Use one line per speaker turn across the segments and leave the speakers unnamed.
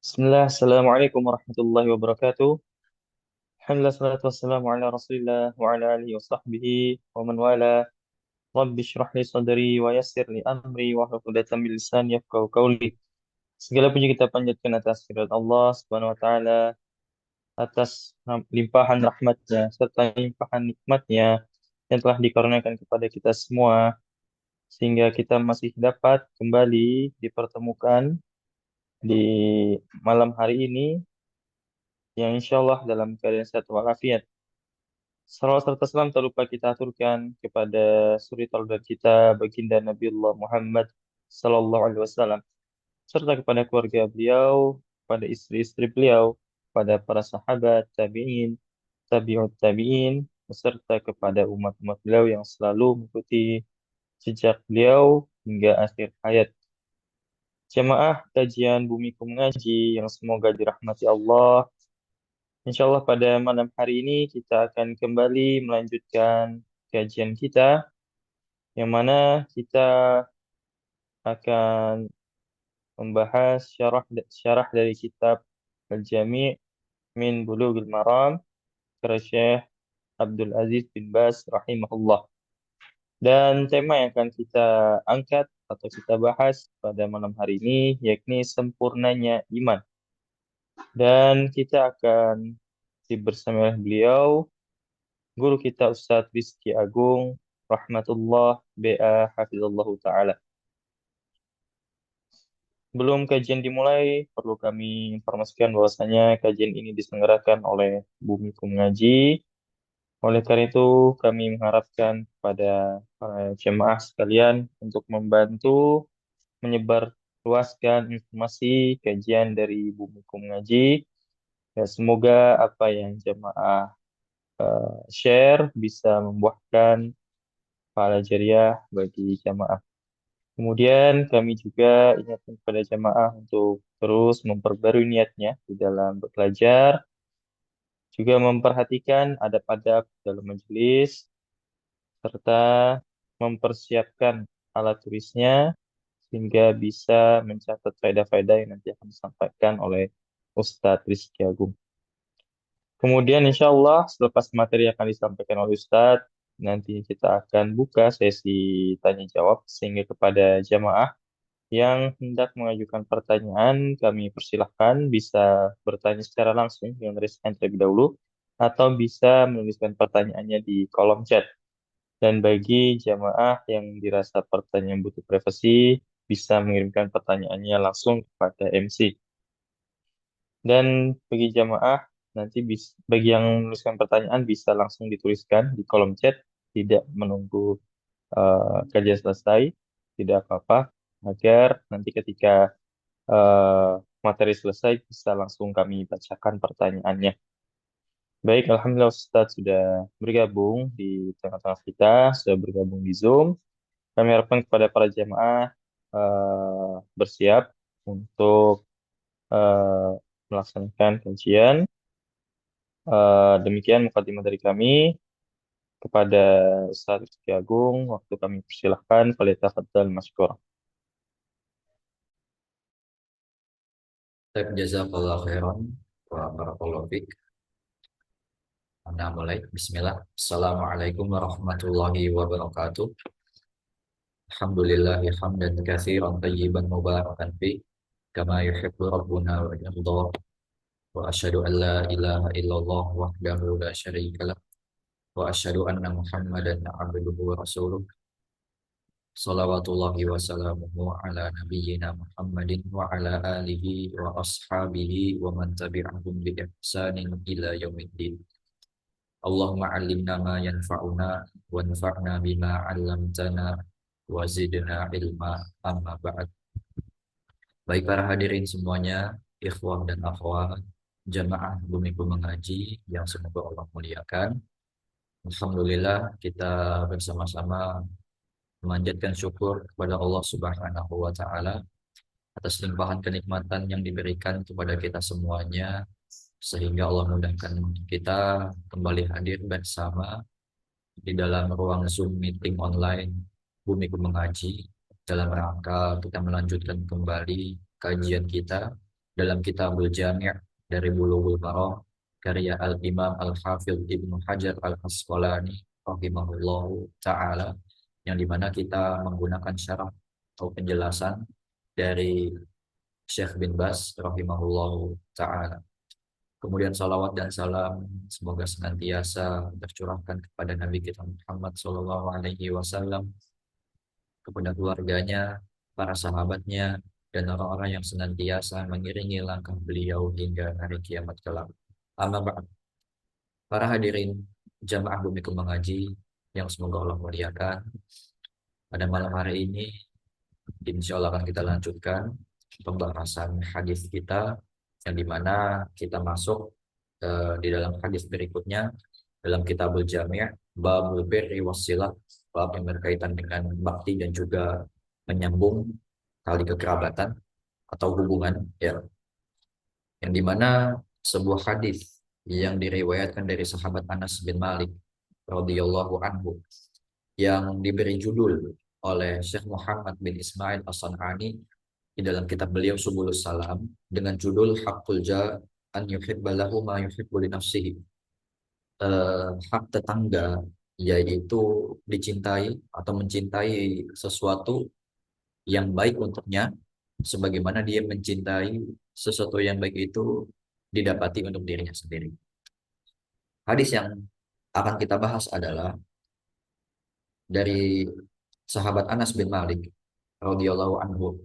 Bismillah, Assalamualaikum warahmatullahi wabarakatuh. Alhamdulillah, salatu wassalamu ala rasulillah wa ala alihi wa sahbihi wa man wala. Rabbi syrah li sadri wa yassir li amri wa hlul 'uqdatam min lisani yafqahu qawli. Segala puji kita panjatkan atas kehadirat Allah Subhanahu wa taala, atas limpahan rahmatnya serta limpahan nikmatnya yang telah dikaruniakan kepada kita semua sehingga kita masih dapat kembali dipertemukan di malam hari ini yang insya Allah dalam keadaan sehat walafiat. Salawat serta salam tak lupa kita aturkan kepada suri tauladan kita baginda Nabiullah Muhammad Sallallahu Alaihi Wasallam serta kepada keluarga beliau, kepada istri-istri beliau, kepada para sahabat, tabi'in, tabi'ut tabi'in, beserta kepada umat-umat beliau yang selalu mengikuti jejak beliau hingga akhir hayat. Jamaah kajian Bumiku Mengaji yang semoga dirahmati Allah. Insya Allah pada malam hari ini kita akan kembali melanjutkan kajian kita yang mana kita akan membahas syarah dari kitab Al-Jami' min Bulughil Maram karya Syekh Abdul Aziz bin Baz rahimahullah. Dan tema yang akan kita angkat atau kita bahas pada malam hari ini yakni sempurnanya iman. Dan kita akan bersama beliau guru kita Ustadz Rizky Agung rahmatullah BA hafizallahu taala. Belum kajian dimulai, perlu kami informasikan bahwasanya kajian ini diselenggarakan oleh Bumiku Mengaji. Oleh karena itu, kami mengharapkan kepada para jemaah sekalian untuk membantu menyebarluaskan informasi kajian dari Bumiku Mengaji. Ya, semoga apa yang jemaah share bisa membuahkan pahala jariah bagi jemaah. Kemudian kami juga ingatkan kepada jamaah untuk terus memperbarui niatnya di dalam belajar, juga memperhatikan adab-adab dalam majelis, serta mempersiapkan alat tulisnya sehingga bisa mencatat faedah-faedah yang nanti akan disampaikan oleh Ustadz Rizky Agung. Kemudian insya Allah selepas materi yang akan disampaikan oleh Ustadz, nanti kita akan buka sesi tanya jawab sehingga kepada jamaah yang hendak mengajukan pertanyaan, kami persilahkan bisa bertanya secara langsung dengan raise hand terlebih dahulu, atau bisa menuliskan pertanyaannya di kolom chat. Dan bagi jamaah yang dirasa pertanyaan butuh privasi, bisa mengirimkan pertanyaannya langsung kepada MC. Dan bagi jamaah, nanti bagi yang menuliskan pertanyaan bisa langsung dituliskan di kolom chat, tidak menunggu kajian selesai, tidak apa-apa, agar nanti ketika eh, materi selesai bisa langsung kami bacakan pertanyaannya. Baik, Alhamdulillah Ustadz sudah bergabung di tengah-tengah kita, sudah bergabung di Zoom. Kami harapkan kepada para jamaah bersiap untuk eh, melaksanakan kajian. Demikian mukadimah dari kami kepada Ustadz Rizky Agung. Waktu kami persilahkan, falyatafaddal masykur.
Baik, jazakallah khairan wa barakallahu fiik. Anda mulai. Bismillah. Assalamualaikum warahmatullahi wabarakatuh. Alhamdulillahi hamdan katsiran tayyiban mubarakan fi kama yuhibbu rabbuna wa yarda. Wa asyhadu an la ilaha illallah wahdahu la syarika lah. Wa asyhadu anna Muhammadan abduhu wa rasuluh. Salawatullahi wa salamuhu ala nabiyyina Muhammadin wa ala alihi wa ashabihi wa man tabi'ahum bi ihsanin ila yaumiddin. Allahumma allimna ma yanfa'una wanfa'na bima 'allamtana wa zidna ilma amma ba'd. Baik para hadirin semuanya, ikhwah dan akhwat, jamaah Bumiku Mengaji yang semoga Allah muliakan. Alhamdulillah kita bersama-sama memanjatkan syukur kepada Allah Subhanahu wa taala atas limpahan kenikmatan yang diberikan kepada kita semuanya sehingga Allah mudahkan kita kembali hadir bersama di dalam ruang Zoom meeting online Bumiku Mengaji dalam rangka kita melanjutkan kembali kajian kita dalam Kitabul Jami' dari Bulughul Maram karya Al-Imam Al-Hafidh Ibnu Hajar Al-Asqalani rahimahullahu taala, yang dimana kita menggunakan syarah atau penjelasan dari Syekh bin Bas rahimahullahu taala. Kemudian salawat dan salam semoga senantiasa tercurahkan kepada Nabi kita Muhammad Sallallahu Alaihi Wasallam, kepada keluarganya, para sahabatnya, dan orang-orang yang senantiasa mengiringi langkah beliau hingga hari kiamat kelak. Amma ba'd. Para hadirin jamaah Bumi Kembang Haji yang semoga Allah muliakan, pada malam hari ini insya Allah akan kita lanjutkan pembahasan hadis kita, yang dimana kita masuk di dalam hadis berikutnya dalam Kitabul Jami' Babul Birri Wassilah, bab yang berkaitan dengan bakti dan juga menyambung tali kekerabatan atau hubungan, ya, yang dimana sebuah hadis yang diriwayatkan dari sahabat Anas bin Malik radhiyallahu anhu yang diberi judul oleh Syekh Muhammad bin Ismail As-San'ani di dalam kitab beliau Subulus Salam dengan judul Haqqul Ja an yuhibba lahu ma yuhibbu li nafsihi. Hak tetangga yaitu dicintai atau mencintai sesuatu yang baik untuknya sebagaimana dia mencintai sesuatu yang baik itu didapati untuk dirinya sendiri. Hadis yang akan kita bahas adalah dari sahabat Anas bin Malik radhiyallahu anhu,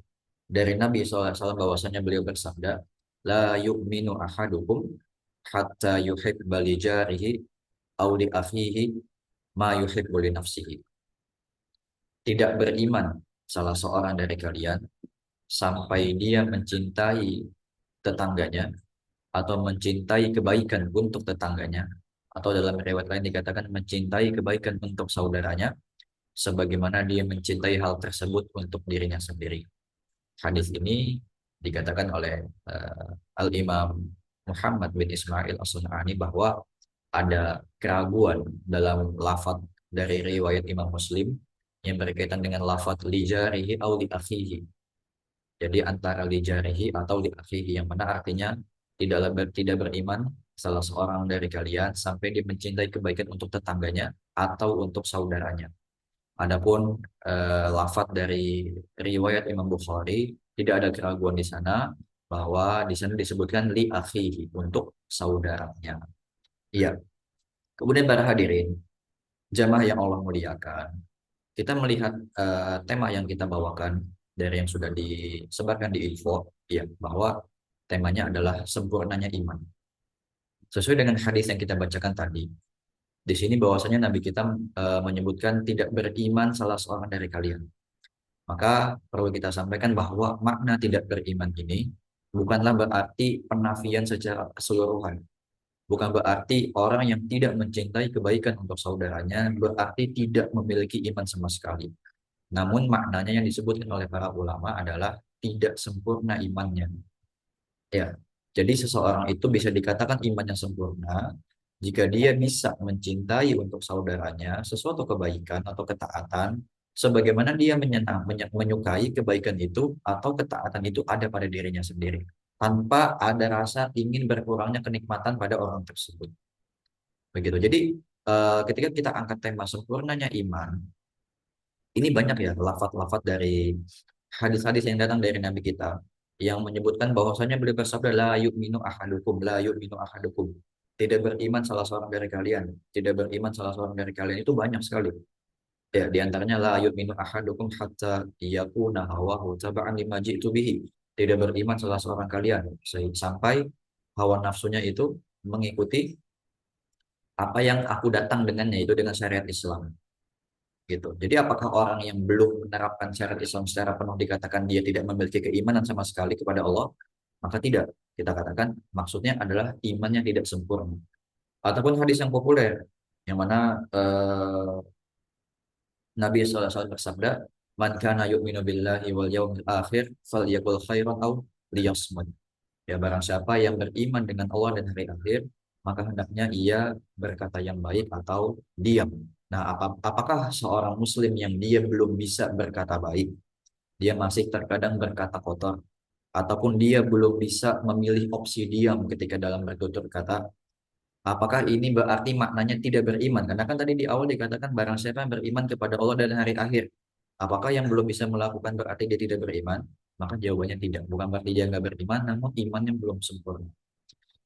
dari Nabi SAW bahwasanya beliau bersabda, la yu'minu ahadukum hatta yuhibba li jarihi aw li akhihi ma yuhibbu li nafsihi. Tidak beriman salah seorang dari kalian sampai dia mencintai tetangganya atau mencintai kebaikan untuk tetangganya, atau dalam riwayat lain dikatakan mencintai kebaikan untuk saudaranya sebagaimana dia mencintai hal tersebut untuk dirinya sendiri. Hadis ini dikatakan oleh Al-Imam Muhammad bin Ismail As-Sun'ani bahwa ada keraguan dalam lafadz dari riwayat Imam Muslim yang berkaitan dengan lafadz li jarihi au li akhihi. Jadi antara li jarihi atau li akhihi, yang mana artinya tidak beriman salah seorang dari kalian sampai dia mencintai kebaikan untuk tetangganya atau untuk saudaranya. Adapun lafadz dari riwayat Imam Bukhari tidak ada keraguan di sana, bahwa di sana disebutkan li akhihi untuk saudaranya. Iya. Kemudian para hadirin jamaah yang Allah muliakan, kita melihat tema yang kita bawakan dari yang sudah disebarkan di info, ya, bahwa temanya adalah sempurnanya iman. Sesuai dengan hadis yang kita bacakan tadi, di sini bahwasanya Nabi kita menyebutkan tidak beriman salah seorang dari kalian. Maka perlu kita sampaikan bahwa makna tidak beriman ini bukanlah berarti penafian secara keseluruhan. Bukan berarti orang yang tidak mencintai kebaikan untuk saudaranya berarti tidak memiliki iman sama sekali. Namun maknanya yang disebutkan oleh para ulama adalah tidak sempurna imannya. Ya, jadi seseorang itu bisa dikatakan imannya sempurna jika dia bisa mencintai untuk saudaranya sesuatu kebaikan atau ketaatan, sebagaimana dia menyukai kebaikan itu atau ketaatan itu ada pada dirinya sendiri, tanpa ada rasa ingin berkurangnya kenikmatan pada orang tersebut. Begitu. Jadi ketika kita angkat tema sempurnanya iman, ini banyak ya lafaz-lafaz dari hadis-hadis yang datang dari Nabi kita yang menyebutkan bahwasanya beliau bersabda la yu'minu ahadukum, la yu'minu ahadukum. Tidak beriman salah seorang dari kalian, tidak beriman salah seorang dari kalian, itu banyak sekali. Ya, di antaranya la yu'minu ahadukum hatta yakuna hawahu taba'an lima ji'tu bihi. Tidak beriman salah seorang kalian sampai hawa nafsunya itu mengikuti apa yang aku datang dengannya, itu dengan syariat Islam. Gitu. Jadi apakah orang yang belum menerapkan syariat Islam secara penuh dikatakan dia tidak memiliki keimanan sama sekali kepada Allah? Maka tidak. Kita katakan maksudnya adalah imannya tidak sempurna. Ataupun hadis yang populer yang mana Nabi SAW bersabda, "Man kana yu'minu billahi wal yawmil akhir falyaqul khairan aw liyasmut." Ya, barang siapa yang beriman dengan Allah dan hari akhir, maka hendaknya ia berkata yang baik atau diam. Nah, apakah seorang muslim yang dia belum bisa berkata baik, dia masih terkadang berkata kotor, ataupun dia belum bisa memilih opsi diam ketika dalam bertutur kata, apakah ini berarti maknanya tidak beriman? Karena kan tadi di awal dikatakan barang siapa yang beriman kepada Allah dan hari akhir. Apakah yang belum bisa melakukan berarti dia tidak beriman? Maka jawabannya tidak. Bukan berarti dia nggak beriman, namun imannya belum sempurna.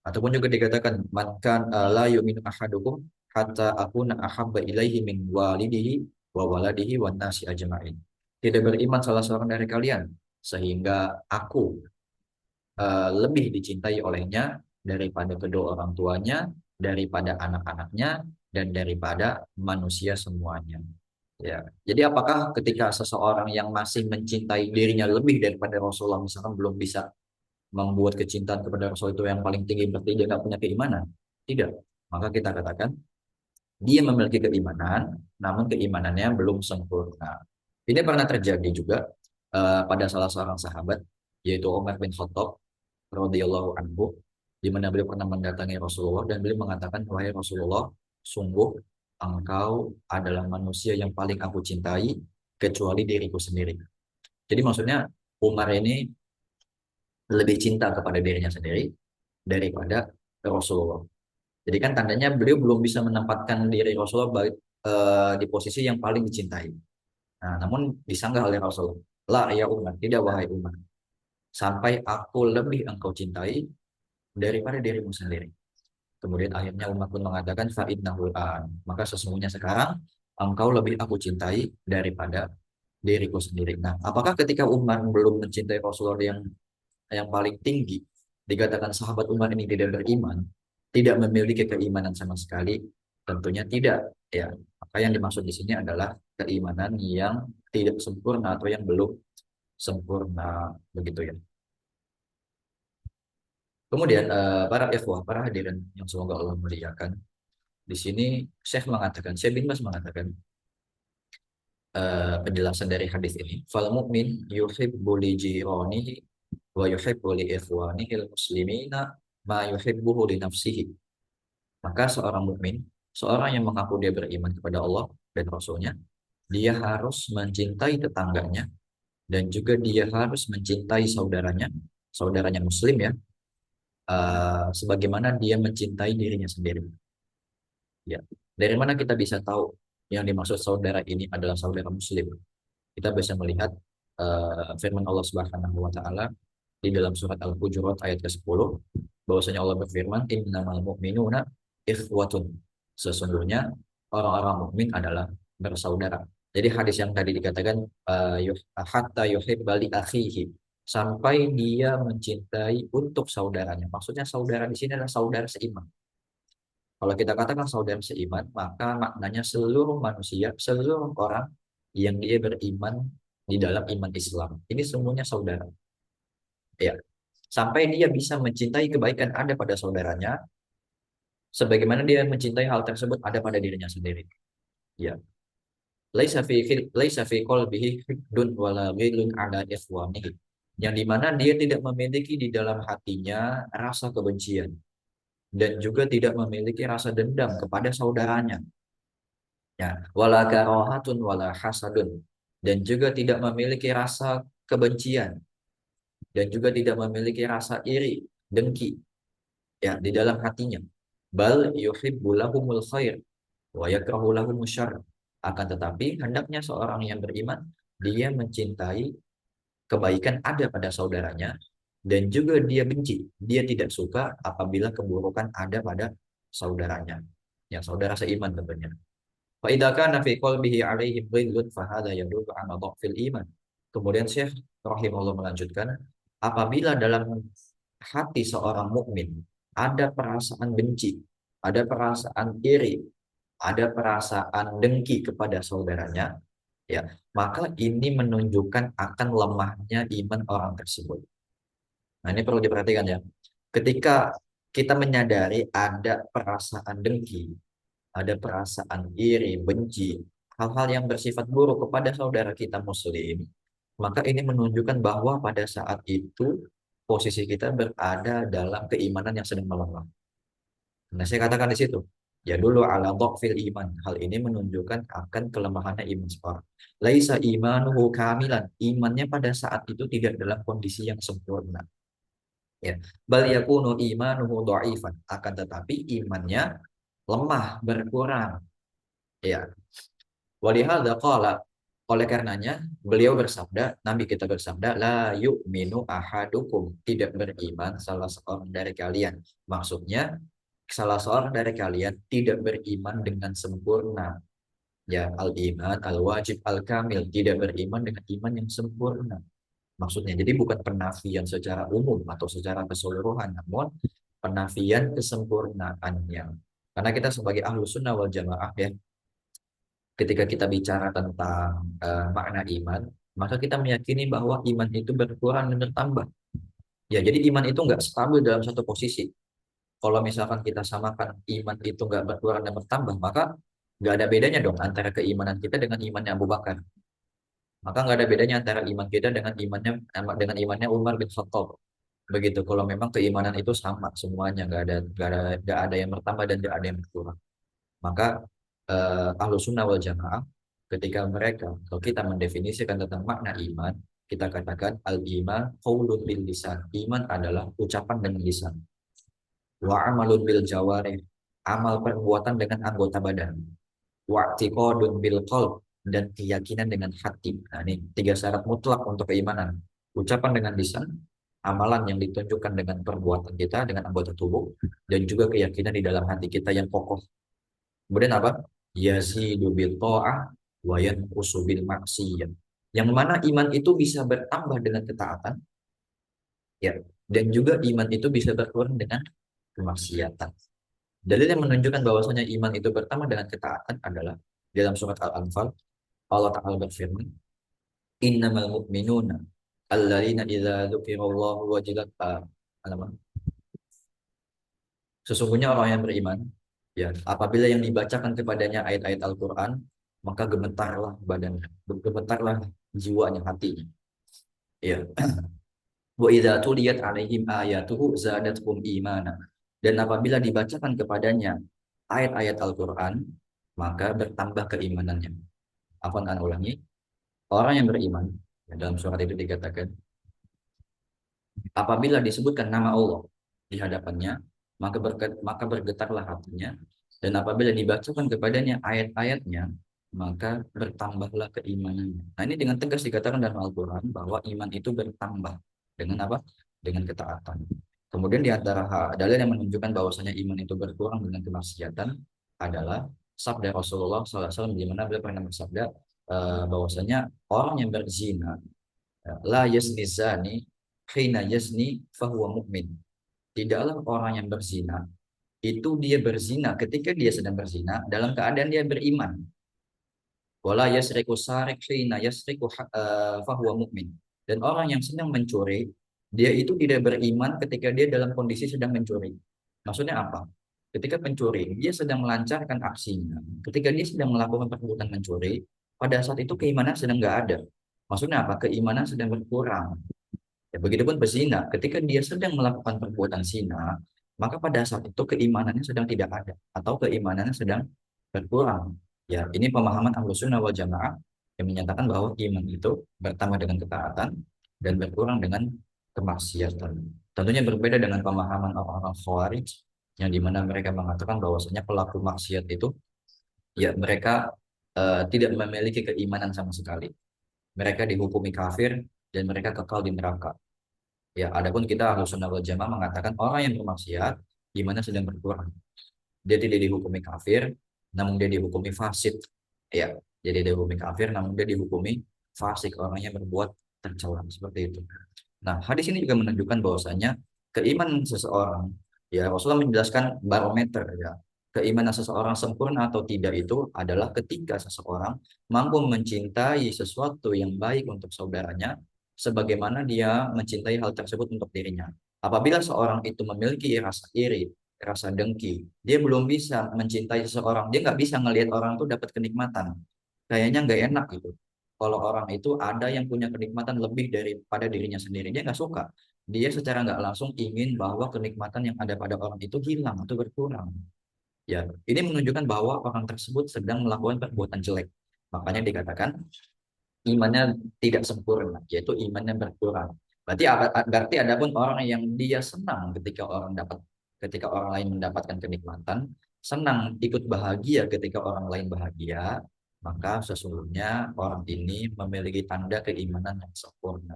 Ataupun juga dikatakan, man kan la yu'minu ahadukum hatta akuna ahabba ilaihi min walidihi wa waladihi wan nasi ajma'in. Tidak beriman salah seorang dari kalian sehingga aku lebih dicintai olehnya daripada kedua orang tuanya, daripada anak-anaknya, dan daripada manusia semuanya. Ya, jadi apakah ketika seseorang yang masih mencintai dirinya lebih daripada Rasulullah, misalkan belum bisa membuat kecintaan kepada Rasul itu yang paling tinggi, berarti dia nggak punya keimanan? Tidak. Maka kita katakan dia memiliki keimanan, namun keimanannya belum sempurna. Ini pernah terjadi juga pada salah seorang sahabat, yaitu Umar bin Khattab radhiyallahu anhu, di mana beliau pernah mendatangi Rasulullah dan beliau mengatakan, wahai Rasulullah, sungguh engkau adalah manusia yang paling aku cintai kecuali diriku sendiri. Jadi maksudnya Umar ini lebih cinta kepada dirinya sendiri daripada Rasulullah. Jadi kan tandanya beliau belum bisa menempatkan diri Rasulullah di posisi yang paling dicintai. Nah, namun disanggah oleh Rasulullah. La ya Umar, tidak wahai Umar. Sampai aku lebih engkau cintai daripada dirimu sendiri. Kemudian akhirnya Umar pun mengatakan fa'innahul an. Maka sesungguhnya sekarang engkau lebih aku cintai daripada diriku sendiri. Nah, apakah ketika Umar belum mencintai Rasulullah yang paling tinggi, dikatakan sahabat Umar ini tidak beriman, tidak memiliki keimanan sama sekali? Tentunya tidak. Ya, maka yang dimaksud di sini adalah keimanan yang tidak sempurna atau yang belum sempurna, begitu ya. Kemudian para ikhwah, para hadirin yang semoga Allah muliakan, di sini Syekh bin Bas mengatakan penjelasan dari hadis ini, fal mu'min yuhibbu li jiranihi wa yuhibbu li ikhwanihi muslimina ma yuhibbuhu li nafsihi. Maka seorang mukmin, seorang yang mengaku dia beriman kepada Allah dan Rasulnya, dia harus mencintai tetangganya dan juga dia harus mencintai saudaranya, saudaranya muslim ya, sebagaimana dia mencintai dirinya sendiri. Ya. Dari mana kita bisa tahu yang dimaksud saudara ini adalah saudara muslim? Kita bisa melihat firman Allah Subhanahu wa taala di dalam surat Al-Hujurat ayat ke-10, bahwasanya Allah berfirman, innamal mu'minuna ikhwatun. Sesungguhnya orang-orang mukmin adalah bersaudara. Jadi hadis yang tadi dikatakan hatta yuhibba li akhihi, sampai dia mencintai untuk saudaranya. Maksudnya saudara di sini adalah saudara seiman. Kalau kita katakan saudara seiman, maka maknanya seluruh manusia, seluruh orang yang dia beriman di dalam iman Islam. Ini semuanya saudara. Ya. Sampai dia bisa mencintai kebaikan ada pada saudaranya, sebagaimana dia mencintai hal tersebut ada pada dirinya sendiri. Ya. Laisa fi qalbihi hiddun wala ghillun ala ikhwanihi. Yang dimana dia tidak memiliki di dalam hatinya rasa kebencian dan juga tidak memiliki rasa dendam kepada saudaranya. Ya, wala karahatun wala hasadun, dan juga tidak memiliki rasa kebencian dan juga tidak memiliki rasa iri, dengki ya di dalam hatinya. Bal yuhibbu lahumul khair wa yakrahu lahumus syarr. Akan tetapi hendaknya seorang yang beriman dia mencintai kebaikan ada pada saudaranya dan juga dia benci, dia tidak suka apabila keburukan ada pada saudaranya. Yang saudara seiman tentunya. Fa idza kana fi qalbihi alaihim ghillun fa hadza yadullu ala dhafil iman. Kemudian Syekh rahimahullah melanjutkan, apabila dalam hati seorang mukmin ada perasaan benci, ada perasaan iri, ada perasaan dengki kepada saudaranya, ya, maka ini menunjukkan akan lemahnya iman orang tersebut. Nah, ini perlu diperhatikan ya. Ketika kita menyadari ada perasaan dengki, ada perasaan iri, benci, hal-hal yang bersifat buruk kepada saudara kita muslim, maka ini menunjukkan bahwa pada saat itu posisi kita berada dalam keimanan yang sedang melemah. Nah, saya katakan di situ. Yadullu ala dhafil iman. Hal ini menunjukkan akan kelemahannya iman seorang. Laisa imanuhu kamilan. Imannya pada saat itu tidak dalam kondisi yang sempurna. Ya. Bal yakunu imanuhu dha'ifan. Akan tetapi imannya lemah, berkurang. Ya. Walihada qala, oleh karenanya beliau bersabda, Nabi kita bersabda, la yu'minu ahadukum, tidak beriman salah seorang dari kalian. Maksudnya salah seorang dari kalian tidak beriman dengan sempurna. Ya, al-iman, al-wajib, al-kamil, tidak beriman dengan iman yang sempurna. Maksudnya, jadi bukan penafian secara umum atau secara keseluruhan, namun penafian kesempurnaannya. Karena kita sebagai ahlu sunnah wal jamaah ya, ketika kita bicara tentang makna iman, maka kita meyakini bahwa iman itu berkurang dan bertambah. Ya, jadi iman itu nggak stabil dalam satu posisi. Kalau misalkan kita samakan iman itu nggak berkurang dan bertambah, maka nggak ada bedanya dong antara keimanan kita dengan imannya Abu Bakar. Maka nggak ada bedanya antara iman kita dengan imannya Umar bin Khattab. Begitu. Kalau memang keimanan itu sama semuanya, nggak ada yang bertambah dan nggak ada yang berkurang. Maka ahlu sunnah wal jamaah ketika mereka, kalau kita mendefinisikan tentang makna iman, kita katakan al iman qaulun bil lisan. Iman adalah ucapan dengan lisan. Wa amalun bil jawarih. Amal perbuatan dengan anggota badan. Wa'tiqadun bil qalb, dan keyakinan dengan hati. Nah, ini tiga syarat mutlak untuk keimanan. Ucapan dengan lisan, amalan yang ditunjukkan dengan perbuatan kita, dengan anggota tubuh, dan juga keyakinan di dalam hati kita yang kokoh. Kemudian apa? Yazidu bil ta'ah wa yanqusu bil maksiyah. Yang mana iman itu bisa bertambah dengan ketaatan, ya, dan juga iman itu bisa berkurang dengan kemaksiatan. Dalil yang menunjukkan bahwasanya iman itu bertambah dengan ketaatan adalah dalam surat Al-Anfal, Allah Ta'ala berfirman, Innamal mu'minuna alladzina idza dzukirallahu wajilat sesungguhnya orang yang beriman, ya, apabila yang dibacakan kepadanya ayat-ayat Al-Qur'an, maka gemetarlah badannya, gemetarlah jiwanya, hatinya. Ya. Wa idza tuliyat alaihim ayatuhu zadatuhum imana. Dan apabila dibacakan kepadanya ayat-ayat Al-Qur'an, maka bertambah keimanannya. Akan ulangi, orang yang beriman, ya, dalam surat itu dikatakan, apabila disebutkan nama Allah di hadapannya, maka bergetarlah hatinya, dan apabila dibacakan kepadanya ayat-ayatnya, maka bertambahlah keimanannya. Nah, ini dengan tegas dikatakan dalam Al-Quran bahwa iman itu bertambah dengan apa? Dengan ketaatan. Kemudian di antara dalil yang menunjukkan bahwasanya iman itu berkurang dengan kemaksiatan adalah sabda Rasulullah SAW, di mana beliau pernah bersabda bahwasanya orang yang berzina, la yazni zani hina yazni fahuwa mu'min. Tidaklah orang yang berzina itu dia berzina ketika dia sedang berzina dalam keadaan dia beriman. Wala yasriku sarik hina yasriku fahuwa mu'min. Dan orang yang sedang mencuri, dia itu tidak beriman ketika dia dalam kondisi sedang mencuri. Maksudnya apa? Ketika pencuri, dia sedang melancarkan aksinya. Ketika dia sedang melakukan perbuatan mencuri, pada saat itu keimanan sedang nggak ada. Maksudnya apa? Keimanan sedang berkurang. Ya, begitupun pezina, ketika dia sedang melakukan perbuatan zina, maka pada saat itu keimanannya sedang tidak ada atau keimanannya sedang berkurang. Ya, ini pemahaman Ahlus Sunnah wal Jamaah yang menyatakan bahwa iman itu bertambah dengan ketaatan dan berkurang dengan kemaksiatan. Tentunya berbeda dengan pemahaman orang-orang Khawarij yang dimana mereka mengatakan bahwasanya pelaku maksiat itu ya mereka tidak memiliki keimanan sama sekali. Mereka dihukumi kafir dan mereka kekal di neraka. Ya, adapun kita Ahlus Sunnah wal Jamaah mengatakan orang yang bermaksiat gimana sedang berkurang. Dia tidak dihukumi kafir, namun dia dihukumi fasik. Ya, jadi dia dihukumi kafir, namun dia dihukumi fasik, orang yang berbuat tercela seperti itu. Nah, hadis ini juga menunjukkan bahwasanya keimanan seseorang, ya Rasulullah menjelaskan barometer ya. Keimanan seseorang sempurna atau tidak itu adalah ketika seseorang mampu mencintai sesuatu yang baik untuk saudaranya sebagaimana dia mencintai hal tersebut untuk dirinya. Apabila seorang itu memiliki rasa iri, rasa dengki, dia belum bisa mencintai seseorang, dia nggak bisa ngelihat orang itu dapat kenikmatan. Kayaknya nggak enak gitu. Kalau orang itu ada yang punya kenikmatan lebih daripada dirinya sendiri, dia nggak suka. Dia secara nggak langsung ingin bahwa kenikmatan yang ada pada orang itu hilang atau berkurang. Ya, ini menunjukkan bahwa orang tersebut sedang melakukan perbuatan jelek. Makanya dikatakan imannya tidak sempurna, yaitu imannya berkurang. Berarti ada pun orang yang dia senang ketika orang lain mendapatkan kenikmatan, senang ikut bahagia ketika orang lain bahagia, maka sesungguhnya orang ini memiliki tanda keimanan yang sempurna.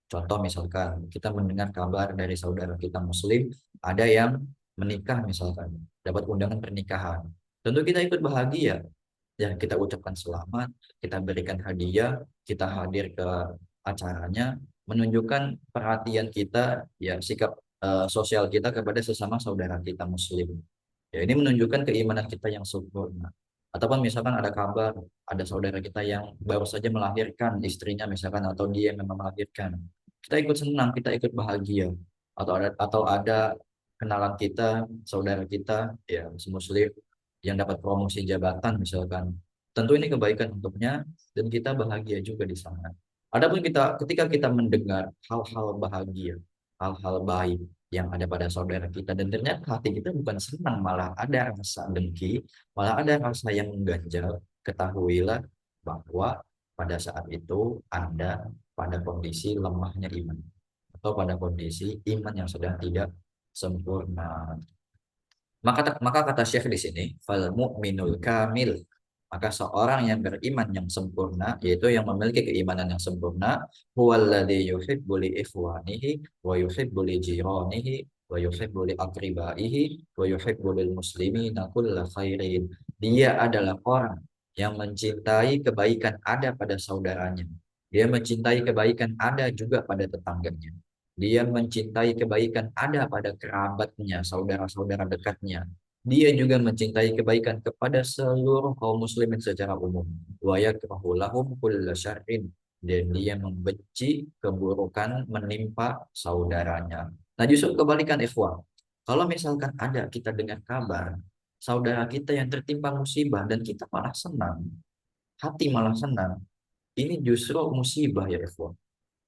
Contoh misalkan kita mendengar kabar dari saudara kita muslim ada yang menikah misalkan, dapat undangan pernikahan. Tentu kita ikut bahagia, ya kita ucapkan selamat, kita berikan hadiah, kita hadir ke acaranya, menunjukkan perhatian kita, ya sikap sosial kita kepada sesama saudara kita muslim. Ya, ini menunjukkan keimanan kita yang sempurna. Ataupun misalkan ada kabar, ada saudara kita yang baru saja melahirkan istrinya misalkan, atau dia yang memang melahirkan. Kita ikut senang, kita ikut bahagia. Atau ada kenalan kita, saudara kita, ya muslim yang dapat promosi jabatan misalkan. Tentu ini kebaikan untuknya dan kita bahagia juga di sana. Adapun ketika kita mendengar hal-hal bahagia, hal-hal baik yang ada pada saudara kita dan ternyata hati kita bukan senang, malah ada rasa dengki, malah ada rasa yang mengganjal, ketahuilah bahwa pada saat itu Anda pada kondisi lemahnya iman atau pada kondisi iman yang sedang tidak sempurna. Maka kata Syekh di sini, fal mu'minul kamil. Maka seorang yang beriman yang sempurna, yaitu yang memiliki keimanan yang sempurna, huwallazi yuhibbu li ikhwanihi wa yuhibbu li jiranihi wa yuhibbu li aqribaihi wa yuhibbu lil muslimina kulla khairin. Dia adalah orang yang mencintai kebaikan ada pada saudaranya. Dia mencintai kebaikan ada juga pada tetangganya. Dia mencintai kebaikan ada pada kerabatnya, saudara-saudara dekatnya. Dia juga mencintai kebaikan kepada seluruh kaum muslimin secara umum. Wa yakrahu lahum kulla syarrin. Dan dia membenci keburukan menimpa saudaranya. Nah, justru kebalikan ikhwah. Kalau misalkan ada kita dengar kabar saudara kita yang tertimpa musibah dan kita malah senang, hati malah senang, ini justru musibah ya ikhwah.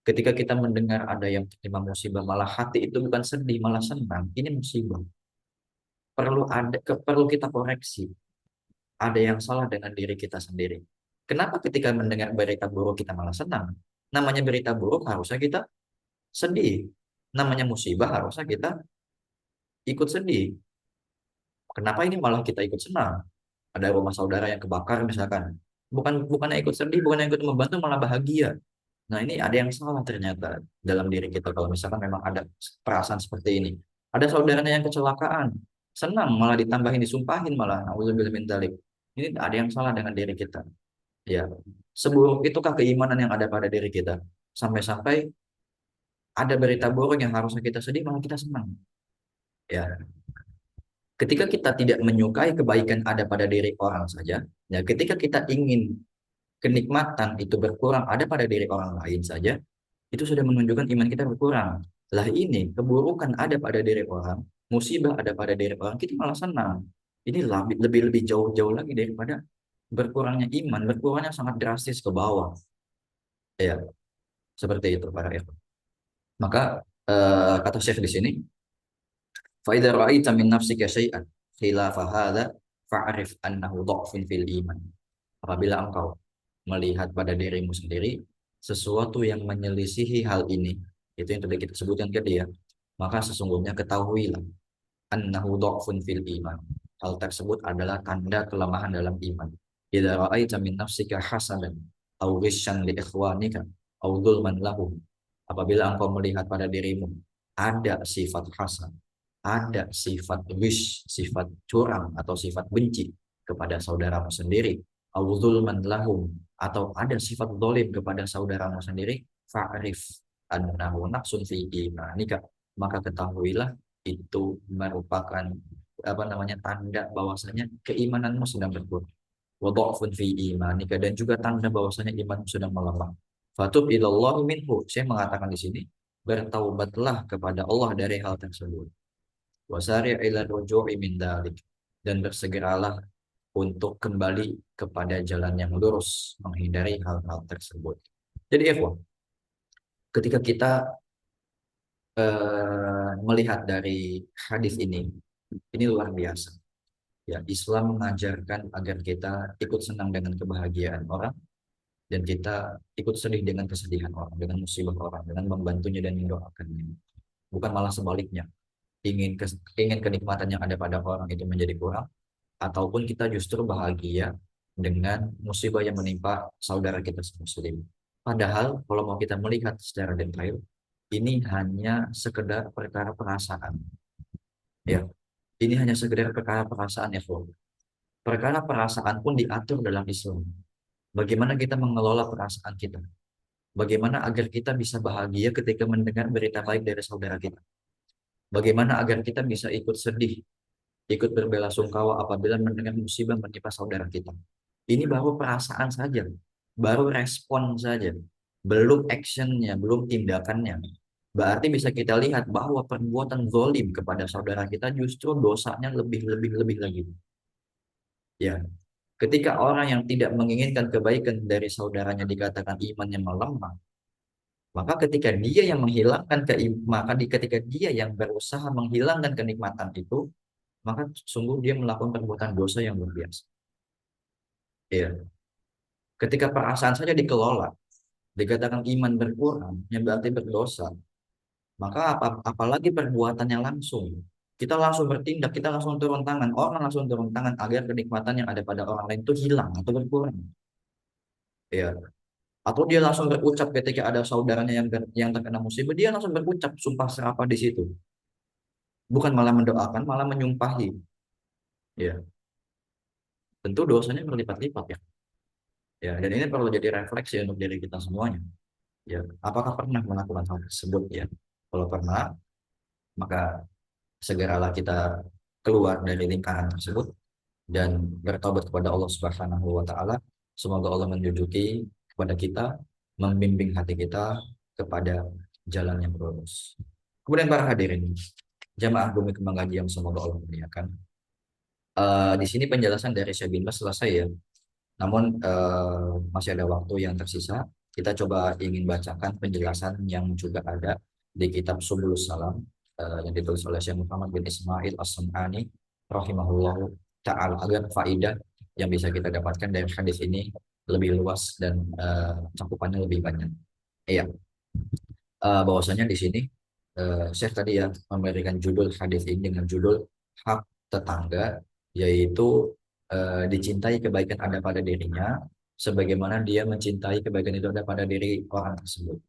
Ketika kita mendengar ada yang tertimpa musibah, malah hati itu bukan sedih, malah senang. Ini musibah. Perlu kita koreksi. Ada yang salah dengan diri kita sendiri. Kenapa ketika mendengar berita buruk kita malah senang? Namanya berita buruk harusnya kita sedih. Namanya musibah harusnya kita ikut sedih. Kenapa ini malah kita ikut senang? Ada rumah saudara yang kebakar misalkan. Bukannya ikut sedih, bukannya ikut membantu, malah bahagia. Nah, ini ada yang salah ternyata dalam diri kita kalau misalkan memang ada perasaan seperti ini. Ada saudaranya yang kecelakaan, senang malah ditambahin disumpahin malah. Nauzubillah min dzalik. Ini ada yang salah dengan diri kita. Ya, seburuk itukah keimanan yang ada pada diri kita? Sampai-sampai ada berita buruk yang harusnya kita sedih malah kita senang. Ya, ketika kita tidak menyukai kebaikan ada pada diri orang saja, ya ketika kita ingin kenikmatan itu berkurang ada pada diri orang lain saja, itu sudah menunjukkan iman kita berkurang. Lah ini keburukan ada pada diri orang, musibah ada pada diri orang, kita malah senang. Ini lebih jauh-jauh lagi daripada berkurangnya iman, berkurangnya sangat drastis ke bawah. Ya, seperti itu para ikhwan. Maka kata Syekh di sini, فَإِذَا رَأَيْتَ مِنْ نَفْسِكَ شَيْئًا خِلَافَ هَذَا فَاعْرِفْ أَنَّهُ ضَعْفٌ فِي الْإِيمَانِ. Apabila engkau melihat pada dirimu sendiri sesuatu yang menyelisihi hal ini, itu yang tadi kita sebutkan ke dia, maka sesungguhnya ketahuilah annahu dha'fun fil iman. Hal tersebut adalah tanda kelemahan dalam iman. Idza ra'aita min nafsika hasadan aw ghishan li ikhwanika aw dzulman lahum. Apabila engkau melihat pada dirimu ada sifat hasad, ada sifat ghish, sifat curang atau sifat benci kepada saudaramu sendiri, aw dzulman lahum, atau ada sifat dolim kepada saudaramu sendiri, fa'rif annahu naqsun fi imanika, maka ketahuilah itu merupakan apa namanya tanda bahwasanya keimananmu sedang berkurang. Wa dha'fun fi imanika, dan juga tanda bahwasanya imanmu sedang melemah. Fatub ilallah minhu. Saya mengatakan di sini, bertaubatlah kepada Allah dari hal tersebut. Wasari' ila ruju'i min dalik, dan bersegeralah untuk kembali kepada jalan yang lurus, menghindari hal-hal tersebut. Jadi ikhwan, ketika kita melihat dari hadis ini luar biasa. Ya, Islam mengajarkan agar kita ikut senang dengan kebahagiaan orang dan kita ikut sedih dengan kesedihan orang, dengan musibah orang, dengan membantunya dan mendoakannya. Bukan malah sebaliknya, ingin kenikmatan yang ada pada orang itu menjadi kurang, ataupun kita justru bahagia dengan musibah yang menimpa saudara kita muslim. Padahal kalau mau kita melihat secara detail, ini hanya sekedar perkara perasaan. Ya, ini hanya sekedar perkara perasaan ya, Bro. Perkara perasaan pun diatur dalam Islam. Bagaimana kita mengelola perasaan kita? Bagaimana agar kita bisa bahagia ketika mendengar berita baik dari saudara kita? Bagaimana agar kita bisa ikut sedih, ikut berbelasungkawa apabila mendengar musibah menimpa saudara kita? Ini baru perasaan saja, baru respon saja, belum actionnya, belum tindakannya. Berarti bisa kita lihat bahwa perbuatan zolim kepada saudara kita justru dosanya lebih lagi. Ya, ketika orang yang tidak menginginkan kebaikan dari saudaranya dikatakan imannya melemah, maka ketika dia yang menghilangkan ketika dia yang berusaha menghilangkan kenikmatan itu, maka sungguh dia melakukan perbuatan dosa yang luar biasa. Ya, ketika perasaan saja dikelola, dikatakan iman berkurang, yang berarti berdosa, maka apalagi perbuatan yang langsung. Kita langsung bertindak, kita langsung turun tangan, orang langsung turun tangan agar kenikmatan yang ada pada orang lain itu hilang atau berkurang. Ya, atau dia langsung berucap ketika ada saudaranya yang terkena musibah, dia langsung berucap sumpah serapah di situ. Bukan malah mendoakan, malah menyumpahi. Ya, tentu dosanya berlipat-lipat ya. Ya, dan ini perlu jadi refleksi untuk diri kita semuanya. Ya, apakah pernah melakukan hal tersebut ya? Kalau pernah, maka segeralah kita keluar dari lingkaran tersebut dan bertobat kepada Allah Subhanahu wa taala. Semoga Allah menunjuki kepada kita, membimbing hati kita kepada jalan yang lurus. Kemudian para hadirin, jamaah Bumi Kembang Gaji yang semoga Allah muliakan. Di sini penjelasan dari Syekh bin Baz selesai ya. Namun masih ada waktu yang tersisa. Kita coba ingin bacakan penjelasan yang juga ada di kitab Subulus Salam yang ditulis oleh Syekh Muhammad bin Ismail As-Sam'ani rahimahullah ta'ala, agar faidah yang bisa kita dapatkan dari hadis ini lebih luas dan cakupannya lebih banyak. Iya, bahwasanya di sini Syekh tadi ya memberikan judul hadis ini dengan judul hak tetangga, yaitu dicintai kebaikan ada pada dirinya sebagaimana dia mencintai kebaikan itu ada pada diri orang tersebut.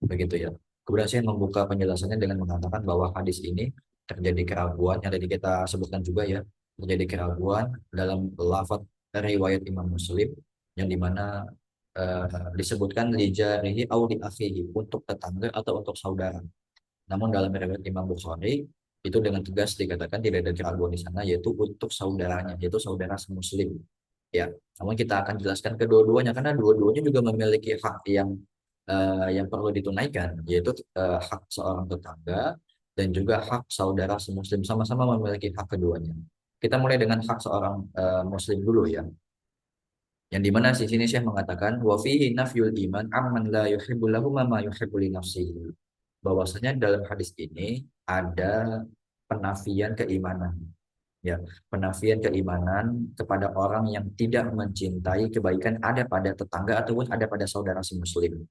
Begitu ya. Kemudian saya membuka penjelasannya dengan mengatakan bahwa hadis ini terjadi keraguan yang tadi kita sebutkan juga ya, terjadi keraguan dalam lafaz riwayat Imam Muslim yang dimana disebutkan lijarihi au li akhihi, untuk tetangga atau untuk saudara. Namun dalam riwayat Imam Bukhari itu dengan tegas dikatakan tidak ada keraguan di sana, yaitu untuk saudaranya, yaitu saudara semuslim. Ya, namun kita akan jelaskan kedua-duanya karena dua-duanya juga memiliki hak yang perlu ditunaikan, yaitu hak seorang tetangga dan juga hak saudara semuslim, sama-sama memiliki hak keduanya. Kita mulai dengan hak seorang muslim dulu ya. Yang dimana di sini saya mengatakan wa fihi nafyul iman amman la yuhibbu lahu ma yuhibbu li nafsihi. Bahwasanya dalam hadis ini ada penafian keimanan. Ya, penafian keimanan kepada orang yang tidak mencintai kebaikan ada pada tetangga ataupun ada pada saudara si muslim.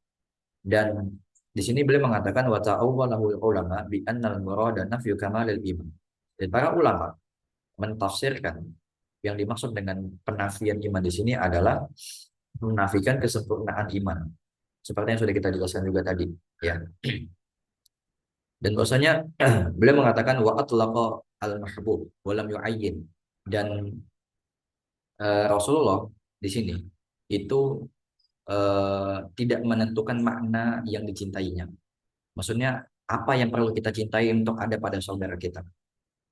Dan di sini beliau mengatakan wa ta'awwalahul ulama bi annal murada nafyu kamalil iman. Dan para ulama mentafsirkan yang dimaksud dengan penafian iman di sini adalah menafikan kesempurnaan iman. Seperti yang sudah kita jelaskan juga tadi, ya. Dan bahwasanya beliau mengatakan wa atlaqa al-mahbub wa lam yu'ayyin, dan Rasulullah di sini itu tidak menentukan makna yang dicintainya. Maksudnya apa yang perlu kita cintai untuk ada pada saudara kita.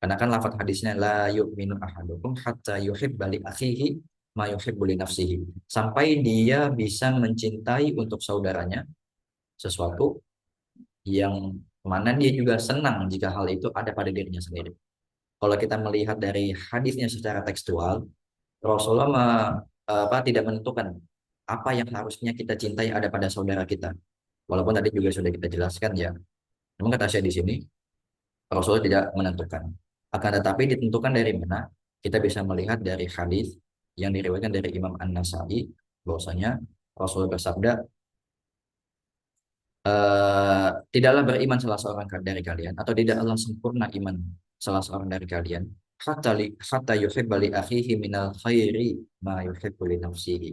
Karena kan lafaz hadisnya la yu'minu ahadukum hatta yuhibba li akhihi ma yuhibbu li nafsihi. Sampai dia bisa mencintai untuk saudaranya sesuatu yang mana dia juga senang jika hal itu ada pada dirinya sendiri. Kalau kita melihat dari hadisnya secara tekstual, Rasulullah tidak menentukan apa yang harusnya kita cintai ada pada saudara kita. Walaupun tadi juga sudah kita jelaskan ya. Namun kata saya di sini, Rasulullah tidak menentukan. Akan tetapi ditentukan dari mana? Kita bisa melihat dari hadis yang diriwayatkan dari Imam An-Nasai bahwasanya Rasul bersabda, tidaklah beriman salah seorang dari kalian atau tidaklah sempurna iman salah seorang dari kalian hatta yuhibba li akhihi minal khairi ma yuhibbu li nafsihi,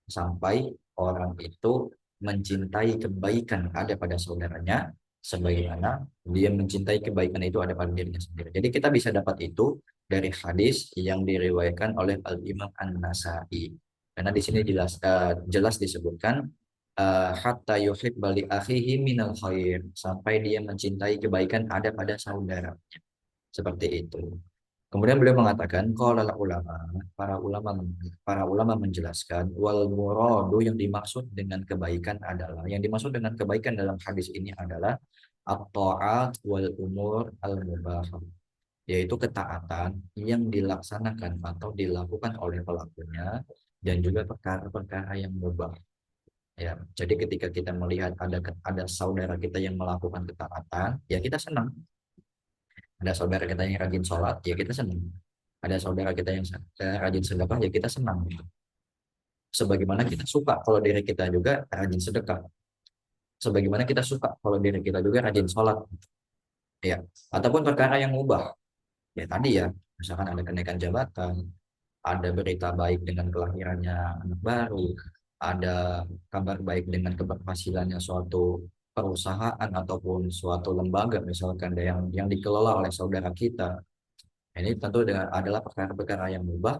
sampai orang itu mencintai kebaikan ada pada saudaranya sebagaimana dia mencintai kebaikan itu ada pada dirinya sendiri. Jadi kita bisa dapat itu dari hadis yang diriwayatkan oleh Al Imam An-Nasai. Karena di sini jelas disebutkan hatta yuhibba li akhihi minal khair, sampai dia mencintai kebaikan ada pada saudara, seperti itu. Kemudian beliau mengatakan qala ulama, para ulama para ulama menjelaskan wal muradu, yang dimaksud dengan kebaikan adalah, yang dimaksud dengan kebaikan dalam hadis ini adalah at-ta'at wal umur al mubah, yaitu ketaatan yang dilaksanakan atau dilakukan oleh pelakunya dan juga perkara-perkara yang mubah. Ya, jadi ketika kita melihat ada saudara kita yang melakukan ketaatan, ya kita senang. Ada saudara kita yang rajin sholat, ya kita senang. Ada saudara kita yang rajin sedekah, ya kita senang. Sebagaimana kita suka kalau diri kita juga rajin sedekah. Sebagaimana kita suka kalau diri kita juga rajin sholat. Ya, ataupun perkara yang mubah. Ya tadi ya, misalkan ada kenaikan jabatan, ada berita baik dengan kelahirannya anak baru, ada kabar baik dengan keberhasilannya suatu perusahaan ataupun suatu lembaga misalkan yang dikelola oleh saudara kita. Ini tentu adalah perkara-perkara yang mubah,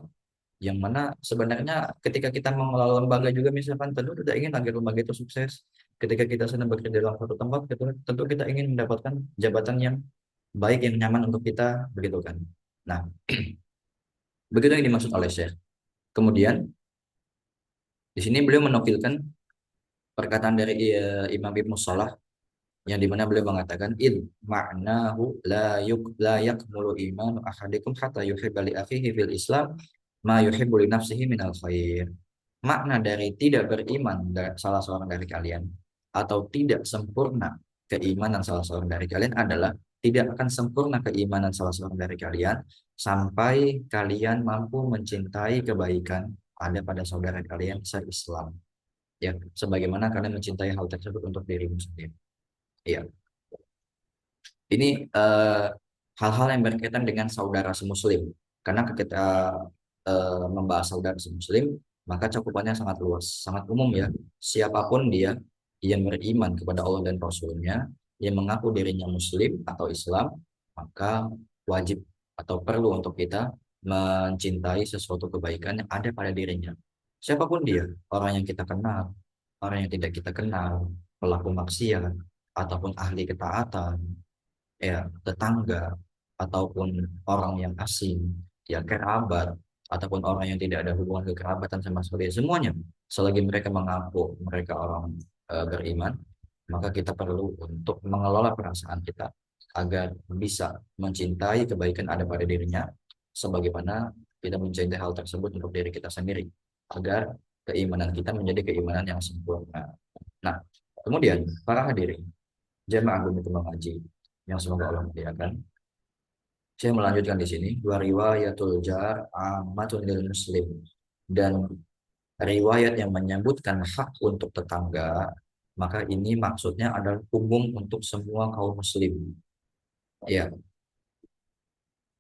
yang mana sebenarnya ketika kita mengelola lembaga juga misalkan tentu tidak ingin agar lembaga itu sukses. Ketika kita sedang bekerja dalam satu tempat, tentu kita ingin mendapatkan jabatan yang baik, yang nyaman untuk kita, begitu kan. Nah, begitu yang dimaksud oleh Syekh. Kemudian di sini beliau menukilkan perkataan dari Imam Ibnu Salah, yang dimana beliau mengatakan id ma'nahu la yakmulu imanu ahadikum hatta yuhibba li akhihi fil Islam ma yuhibbu li nafsihi minal khair. Makna dari tidak beriman salah seorang dari kalian, atau tidak sempurna keimanan salah seorang dari kalian adalah tidak akan sempurna keimanan salah seorang dari kalian sampai kalian mampu mencintai kebaikan ada pada saudara kalian se-Islam. Ya, sebagaimana kalian mencintai hal tersebut untuk dirimu sendiri. Iya, ini hal-hal yang berkaitan dengan saudara semuslim. Karena ketika membahas saudara semuslim, maka cakupannya sangat luas, sangat umum ya. Siapapun dia yang beriman kepada Allah dan Rasulnya, yang mengaku dirinya Muslim atau Islam, maka wajib atau perlu untuk kita mencintai sesuatu kebaikan yang ada pada dirinya. Siapapun dia, orang yang kita kenal, orang yang tidak kita kenal, pelaku maksiat, ataupun ahli ketaatan, ya tetangga, ataupun orang yang asing, ya kerabat, ataupun orang yang tidak ada hubungan kekerabatan sama sekali, semuanya selagi mereka mengaku mereka orang beriman, maka kita perlu untuk mengelola perasaan kita agar bisa mencintai kebaikan ada pada dirinya sebagaimana kita mencintai hal tersebut untuk diri kita sendiri, agar keimanan kita menjadi keimanan yang sempurna. Nah, kemudian para hadirin jamaah Bumi Mengaji yang semoga Allah muliakan, saya melanjutkan di sini dua riwayatul jar amatun lil muslim, dan riwayat yang menyebutkan hak untuk tetangga, maka ini maksudnya adalah umum untuk semua kaum muslim, ya,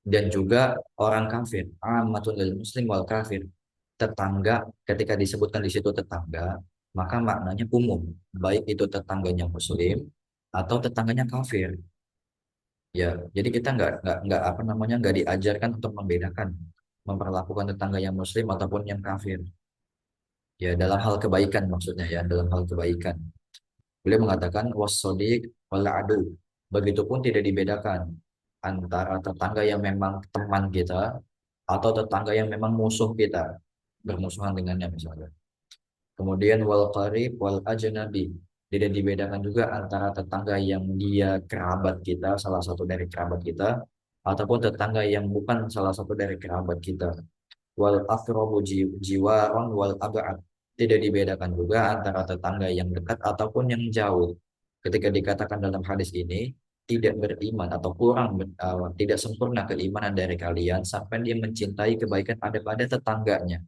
dan juga orang kafir. Amatun lil muslim wal kafir, tetangga, ketika disebutkan di situ tetangga, maka maknanya umum, baik itu tetangganya muslim atau tetangganya kafir. Ya, jadi kita nggak apa namanya, nggak diajarkan untuk membedakan, memperlakukan tetangga yang muslim ataupun yang kafir. Ya, dalam hal kebaikan maksudnya ya, dalam hal kebaikan. Beliau mengatakan wasodik wal adu. Begitupun tidak dibedakan antara tetangga yang memang teman kita atau tetangga yang memang musuh kita, bermusuhan dengannya misalnya. Kemudian wal qarib wal ajnabi. Tidak dibedakan juga antara tetangga yang dia kerabat kita, salah satu dari kerabat kita, ataupun tetangga yang bukan salah satu dari kerabat kita. Wal aqrabu jiwaron wal ab'ad. Tidak dibedakan juga antara tetangga yang dekat ataupun yang jauh. Ketika dikatakan dalam hadis ini, tidak beriman atau kurang tidak sempurna keimanan dari kalian sampai dia mencintai kebaikan ada pada tetangganya.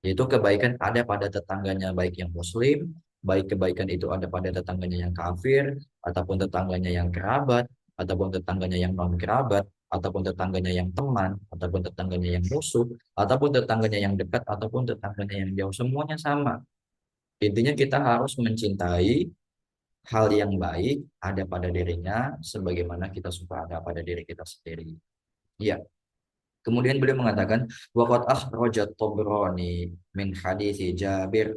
Yaitu kebaikan ada pada tetangganya baik yang muslim, baik kebaikan itu ada pada tetangganya yang kafir, ataupun tetangganya yang kerabat, ataupun tetangganya yang non kerabat, ataupun tetangganya yang teman, ataupun tetangganya yang musuh, ataupun tetangganya yang dekat, ataupun tetangganya yang jauh, semuanya sama. Intinya kita harus mencintai hal yang baik ada pada dirinya sebagaimana kita suka ada pada diri kita sendiri. Iya. Kemudian beliau mengatakan waqad akhrajat Tabrani min hadis Jabir,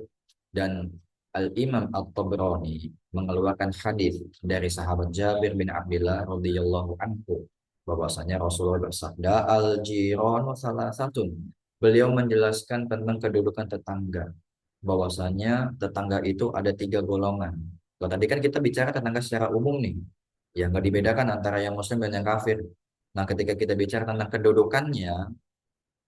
dan Al-Imam At-Tabrani mengeluarkan hadis dari sahabat Jabir bin Abdullah radhiyallahu anhu bahwasanya Rasulullah bersabda al-jiranu salasatun. Beliau menjelaskan tentang kedudukan tetangga, bahwasanya tetangga itu ada tiga golongan. Kalau tadi kan kita bicara tetangga secara umum nih, ya nggak dibedakan antara yang muslim dan yang kafir. Nah, ketika kita bicara tentang kedudukannya,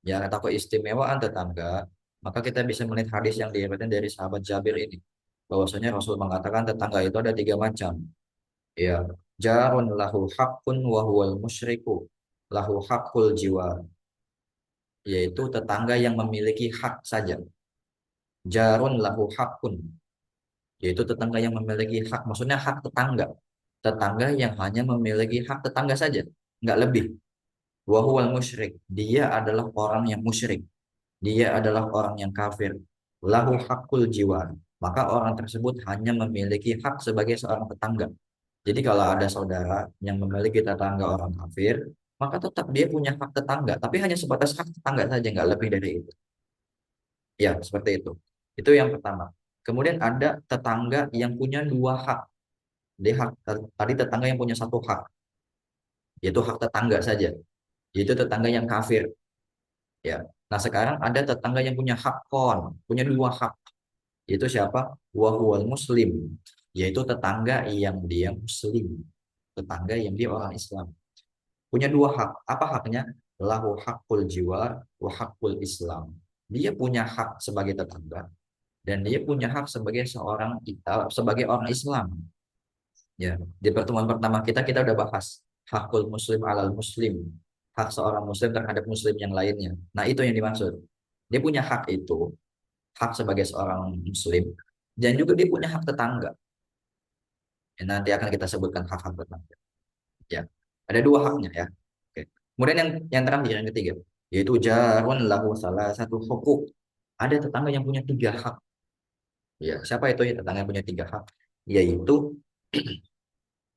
ya atau keistimewaan tetangga, maka kita bisa melihat hadis yang diriwayatkan dari sahabat Jabir ini, bahwasanya Rasul mengatakan tetangga itu ada tiga macam. Ya, jarun lahu haqqun wa huwal musyriku lahu haqqul jiwa, yaitu tetangga yang memiliki hak saja. Jarun lahu haqqun, yaitu tetangga yang memiliki hak, maksudnya hak tetangga. Tetangga yang hanya memiliki hak tetangga saja, nggak lebih. Wa huwal musyrik, dia adalah orang yang musyrik. Dia adalah orang yang kafir. Lahu hakul jiwa. Maka orang tersebut hanya memiliki hak sebagai seorang tetangga. Jadi kalau ada saudara yang memiliki tetangga orang kafir, maka tetap dia punya hak tetangga. Tapi hanya sebatas hak tetangga saja, nggak lebih dari itu. Ya, seperti itu. Itu yang pertama. Kemudian ada tetangga yang punya dua hak. Dia hak, tadi tetangga yang punya satu hak, yaitu hak tetangga saja. Yaitu tetangga yang kafir. Ya. Nah sekarang ada tetangga yang punya hak kon, punya dua hak. Yaitu siapa? Wahual muslim, yaitu tetangga yang dia muslim, tetangga yang dia orang Islam. Punya dua hak. Apa haknya? Lahu hakul jiwa wa hakul Islam. Dia punya hak sebagai tetangga dan dia punya hak sebagai sebagai orang Islam. Ya, di pertemuan pertama kita udah bahas hakul muslim alal muslim, hak seorang muslim terhadap muslim yang lainnya. Nah, itu yang dimaksud. Dia punya hak itu, hak sebagai seorang muslim, dan juga dia punya hak tetangga. Ya, nanti akan kita sebutkan hak-hak tetangga. Ya, ada dua haknya ya. Oke. Kemudian yang terakhir yang ketiga, yaitu jarun lahu salah satu hukuk. Ada tetangga yang punya tiga hak. Ya, siapa itu ya tetangga yang punya tiga hak? Yaitu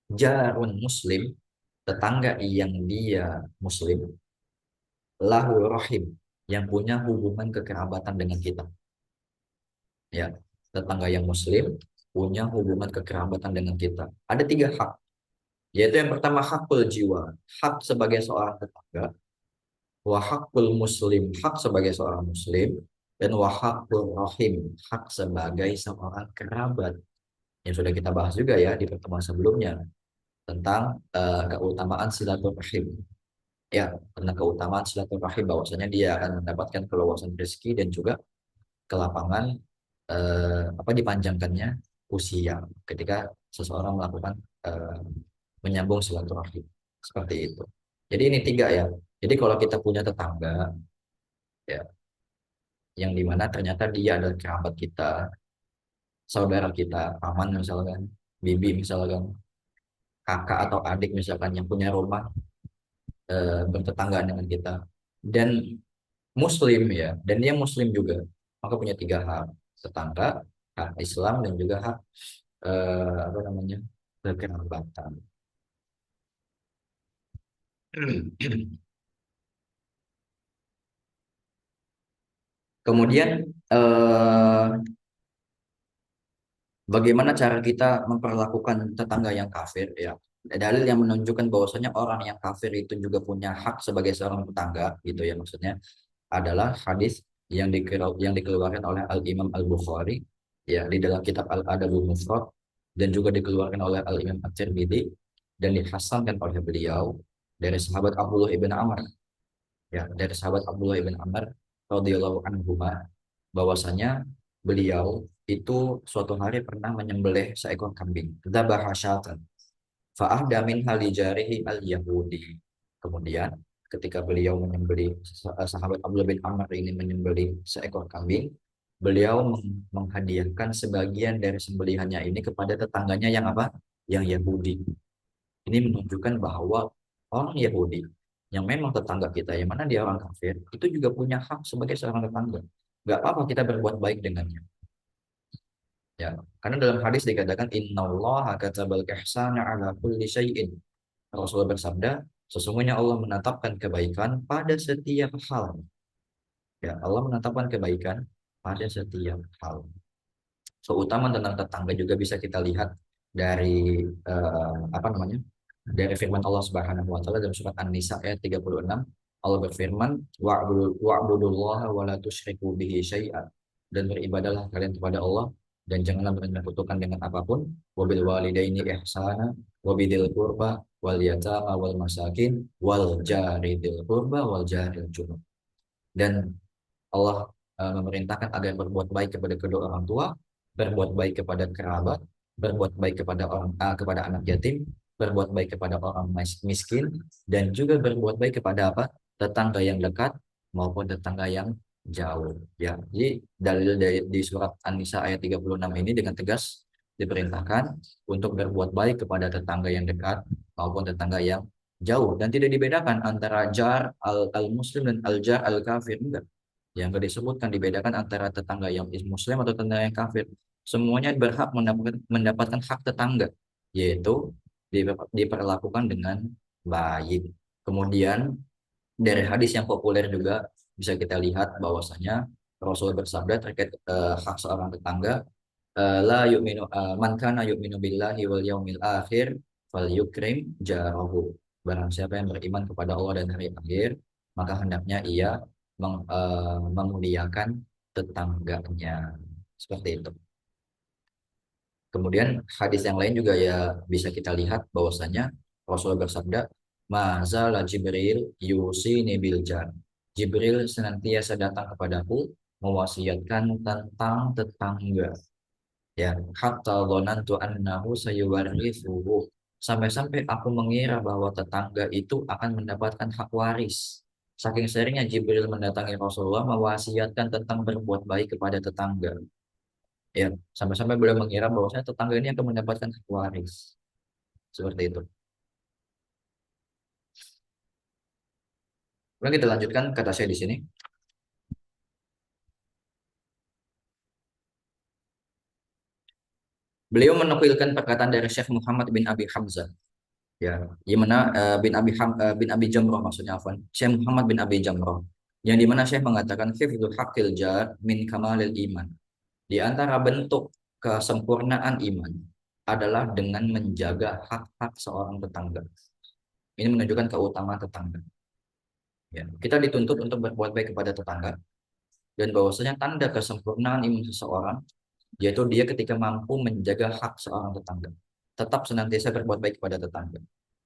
jarun muslim, tetangga yang dia muslim, lahu rahim, yang punya hubungan kekerabatan dengan kita. Ya, tetangga yang muslim punya hubungan kekerabatan dengan kita. Ada tiga hak, yaitu yang pertama hakul jiwa, hak sebagai seorang tetangga, wa hakul muslim, hak sebagai seorang muslim, dan wa hakul rahim, hak sebagai seorang kerabat. Yang sudah kita bahas juga ya di pertemuan sebelumnya tentang keutamaan silaturahim. Ya, tentang keutamaan silaturahim, bahwasanya dia akan mendapatkan keluasan rezeki dan juga kelapangan, dipanjangkannya usia ketika seseorang melakukan eh, menyambung silaturahim seperti itu. Jadi ini tiga ya. Jadi kalau kita punya tetangga ya yang dimana ternyata dia adalah kerabat kita, saudara kita, paman misalkan, bibi misalkan, kakak atau adik misalkan yang punya rumah bertetanggaan dengan kita, dan muslim ya, dan dia muslim juga, maka punya tiga hak: tetangga, hak Islam, dan juga hak apa namanya, kekerabatan. Kemudian bagaimana cara kita memperlakukan tetangga yang kafir ya? Dalil yang menunjukkan bahwasanya orang yang kafir itu juga punya hak sebagai seorang tetangga gitu ya, maksudnya adalah hadis yang dikeluarkan oleh Al Imam Al Bukhari ya di dalam kitab Al Adabul Mufrad, dan juga dikeluarkan oleh Al Imam At-Tirmidzi dan dihasankan oleh beliau dari sahabat Abdullah ibn Amr, ya dari sahabat Abdullah ibn Amr radhiyallahu anhu, bahwasanya beliau itu suatu hari pernah menyembelih seekor kambing, dzabah syatan. Fa'ahda min hali jarihi al-Yahudi. Kemudian ketika beliau menyembelih, sahabat Abdullah bin Amr ini menyembelih seekor kambing, beliau menghadiahkan sebagian dari sembelihannya ini kepada tetangganya yang apa? Yang Yahudi. Ini menunjukkan bahwa orang Yahudi yang memang tetangga kita, yang mana dia orang kafir, itu juga punya hak sebagai seorang tetangga. Gak apa-apa kita berbuat baik dengannya. Ya, karena dalam hadis dikatakan innallaha katabal ihsana ala kulli syai'in. Rasulullah bersabda, sesungguhnya Allah menetapkan kebaikan pada setiap hal. Ya, Allah menetapkan kebaikan pada setiap hal. Keutamaan tentang tetangga juga bisa kita lihat dari apa namanya? Dari firman Allah Subhanahu wa taala dalam surat An-Nisa ayat 36. Allah berfirman, wa'budullaha wa la tusyriku bihi syai'an. Dan beribadahlah kalian kepada Allah dan janganlah menyekutukan dengan apapun. Wabil walidaini ihsana wabidil qurba wal yatama wal masakin wal jari dil qurba wal jaril junub. Dan Allah memerintahkan agar berbuat baik kepada kedua orang tua, berbuat baik kepada kerabat, berbuat baik kepada kepada anak yatim, berbuat baik kepada orang miskin, dan juga berbuat baik kepada apa? Tetangga yang dekat maupun tetangga yang jauh. Ya, jadi dalil di surat An-Nisa ayat 36 ini dengan tegas diperintahkan untuk berbuat baik kepada tetangga yang dekat maupun tetangga yang jauh dan tidak dibedakan antara jar al-muslim dan al-jar al-kafir, enggak. Yang gak disebutkan dibedakan antara tetangga yang muslim atau tetangga yang kafir. Semuanya berhak mendapatkan hak tetangga, yaitu diperlakukan dengan baik. Kemudian dari hadis yang populer juga bisa kita lihat bahwasanya Rasul bersabda terkait hak seorang tetangga, la yu'minu man kana yu'minu billahi wal yaumil akhir fal yukrim jarahu. Barang siapa yang beriman kepada Allah dan hari akhir, maka hendaknya ia memuliakan tetangganya. Seperti itu. Kemudian hadis yang lain juga ya bisa kita lihat bahwasanya Rasulullah bersabda, "Mazala Jibril yusini bil jar." Jibril senantiasa datang kepadaku mewasiatkan tentang tetangga. Ya, hatta dhanantu annahu sayuwarithuhu. Sampai-sampai aku mengira bahwa tetangga itu akan mendapatkan hak waris. Saking seringnya Jibril mendatangi Rasulullah mewasiatkan tentang berbuat baik kepada tetangga. Ya, sampai-sampai beliau mengira bahwa saya tetangga ini akan mendapatkan hak waris. Seperti itu. Kemudian kita lanjutkan kata saya di sini. Beliau menukilkan perkataan dari Syekh Muhammad bin Abi Hamzah. Ya, yang mana bin Abi Jamrah maksudnya afwan. Syekh Muhammad bin Abi Jamrah. Yang dimana Syekh mengatakan hifdzul haqqil jar min kamalil iman. Di antara bentuk kesempurnaan iman adalah dengan menjaga hak-hak seorang tetangga. Ini menunjukkan keutamaan tetangga. Ya, kita dituntut untuk berbuat baik kepada tetangga dan bahwasanya tanda kesempurnaan iman seseorang yaitu dia ketika mampu menjaga hak seorang tetangga. Tetap senantiasa berbuat baik kepada tetangga.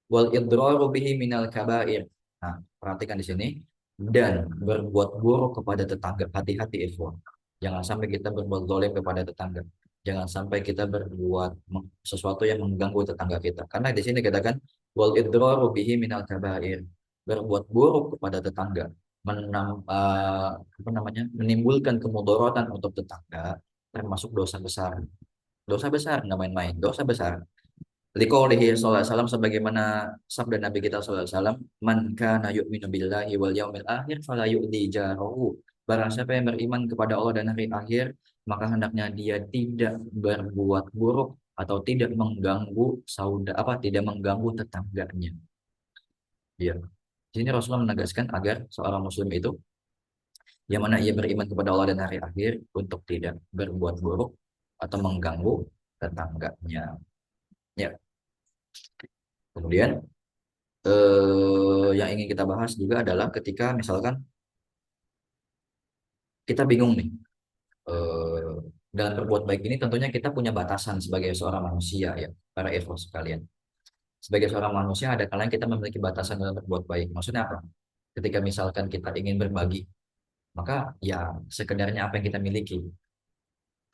Wal idraru bihi minal kabair. Nah, perhatikan di sini dan berbuat buruk kepada tetangga. Hati-hati ikhwan. Jangan sampai kita berbuat zalim kepada tetangga. Jangan sampai kita berbuat sesuatu yang mengganggu tetangga kita. Karena di sini katakan wal idraru bihi minal kabair. Berbuat buruk kepada tetangga, apa namanya? Menimbulkan kemudaratan untuk tetangga termasuk dosa besar. Dosa besar, nggak main-main. Dosa besar. Liqaulihi sallallahu alaihi wasallam sebagaimana sabda Nabi kita sallallahu alaihi wasallam, "Man kana yu'minu billahi wal yaumil akhir fala yu'dhi jarahu." Barang siapa yang beriman kepada Allah dan hari akhir, maka hendaknya dia tidak berbuat buruk atau tidak mengganggu tidak mengganggu tetangganya. Ya. Di sini Rasulullah menegaskan agar seorang muslim itu yang mana ia beriman kepada Allah dan hari akhir untuk tidak berbuat buruk atau mengganggu tetangganya. Ya. Kemudian yang ingin kita bahas juga adalah ketika misalkan kita bingung nih eh, dalam berbuat baik ini tentunya kita punya batasan sebagai seorang manusia ya para ikhwan sekalian. Sebagai seorang manusia ada kalanya kita memiliki batasan dalam berbuat baik. Maksudnya apa? Ketika misalkan kita ingin berbagi, maka ya sekedarnya apa yang kita miliki.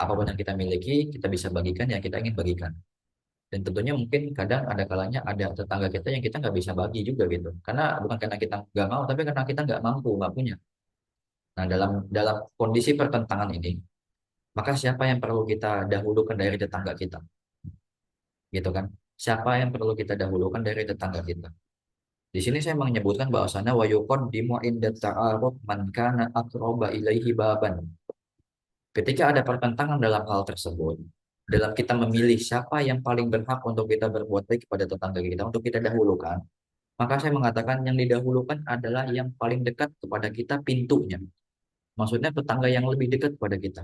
Apapun yang kita miliki, kita bisa bagikan yang kita ingin bagikan. Dan tentunya mungkin kadang ada kalanya ada tetangga kita yang kita nggak bisa bagi juga gitu. Karena bukan karena kita nggak mau, tapi karena kita nggak mampu, nggak punya. Nah, dalam dalam kondisi pertentangan ini, maka siapa yang perlu kita dahulukan dari tetangga kita, gitu kan? Siapa yang perlu kita dahulukan dari tetangga kita? Di sini saya menyebutkan bahwasannya wa yuqaddimu inda ta'arud man kana aqraba ilaihi baban. Ketika ada pertentangan dalam hal tersebut, dalam kita memilih siapa yang paling berhak untuk kita berbuat baik kepada tetangga kita, untuk kita dahulukan, maka saya mengatakan yang didahulukan adalah yang paling dekat kepada kita pintunya. Maksudnya tetangga yang lebih dekat kepada kita.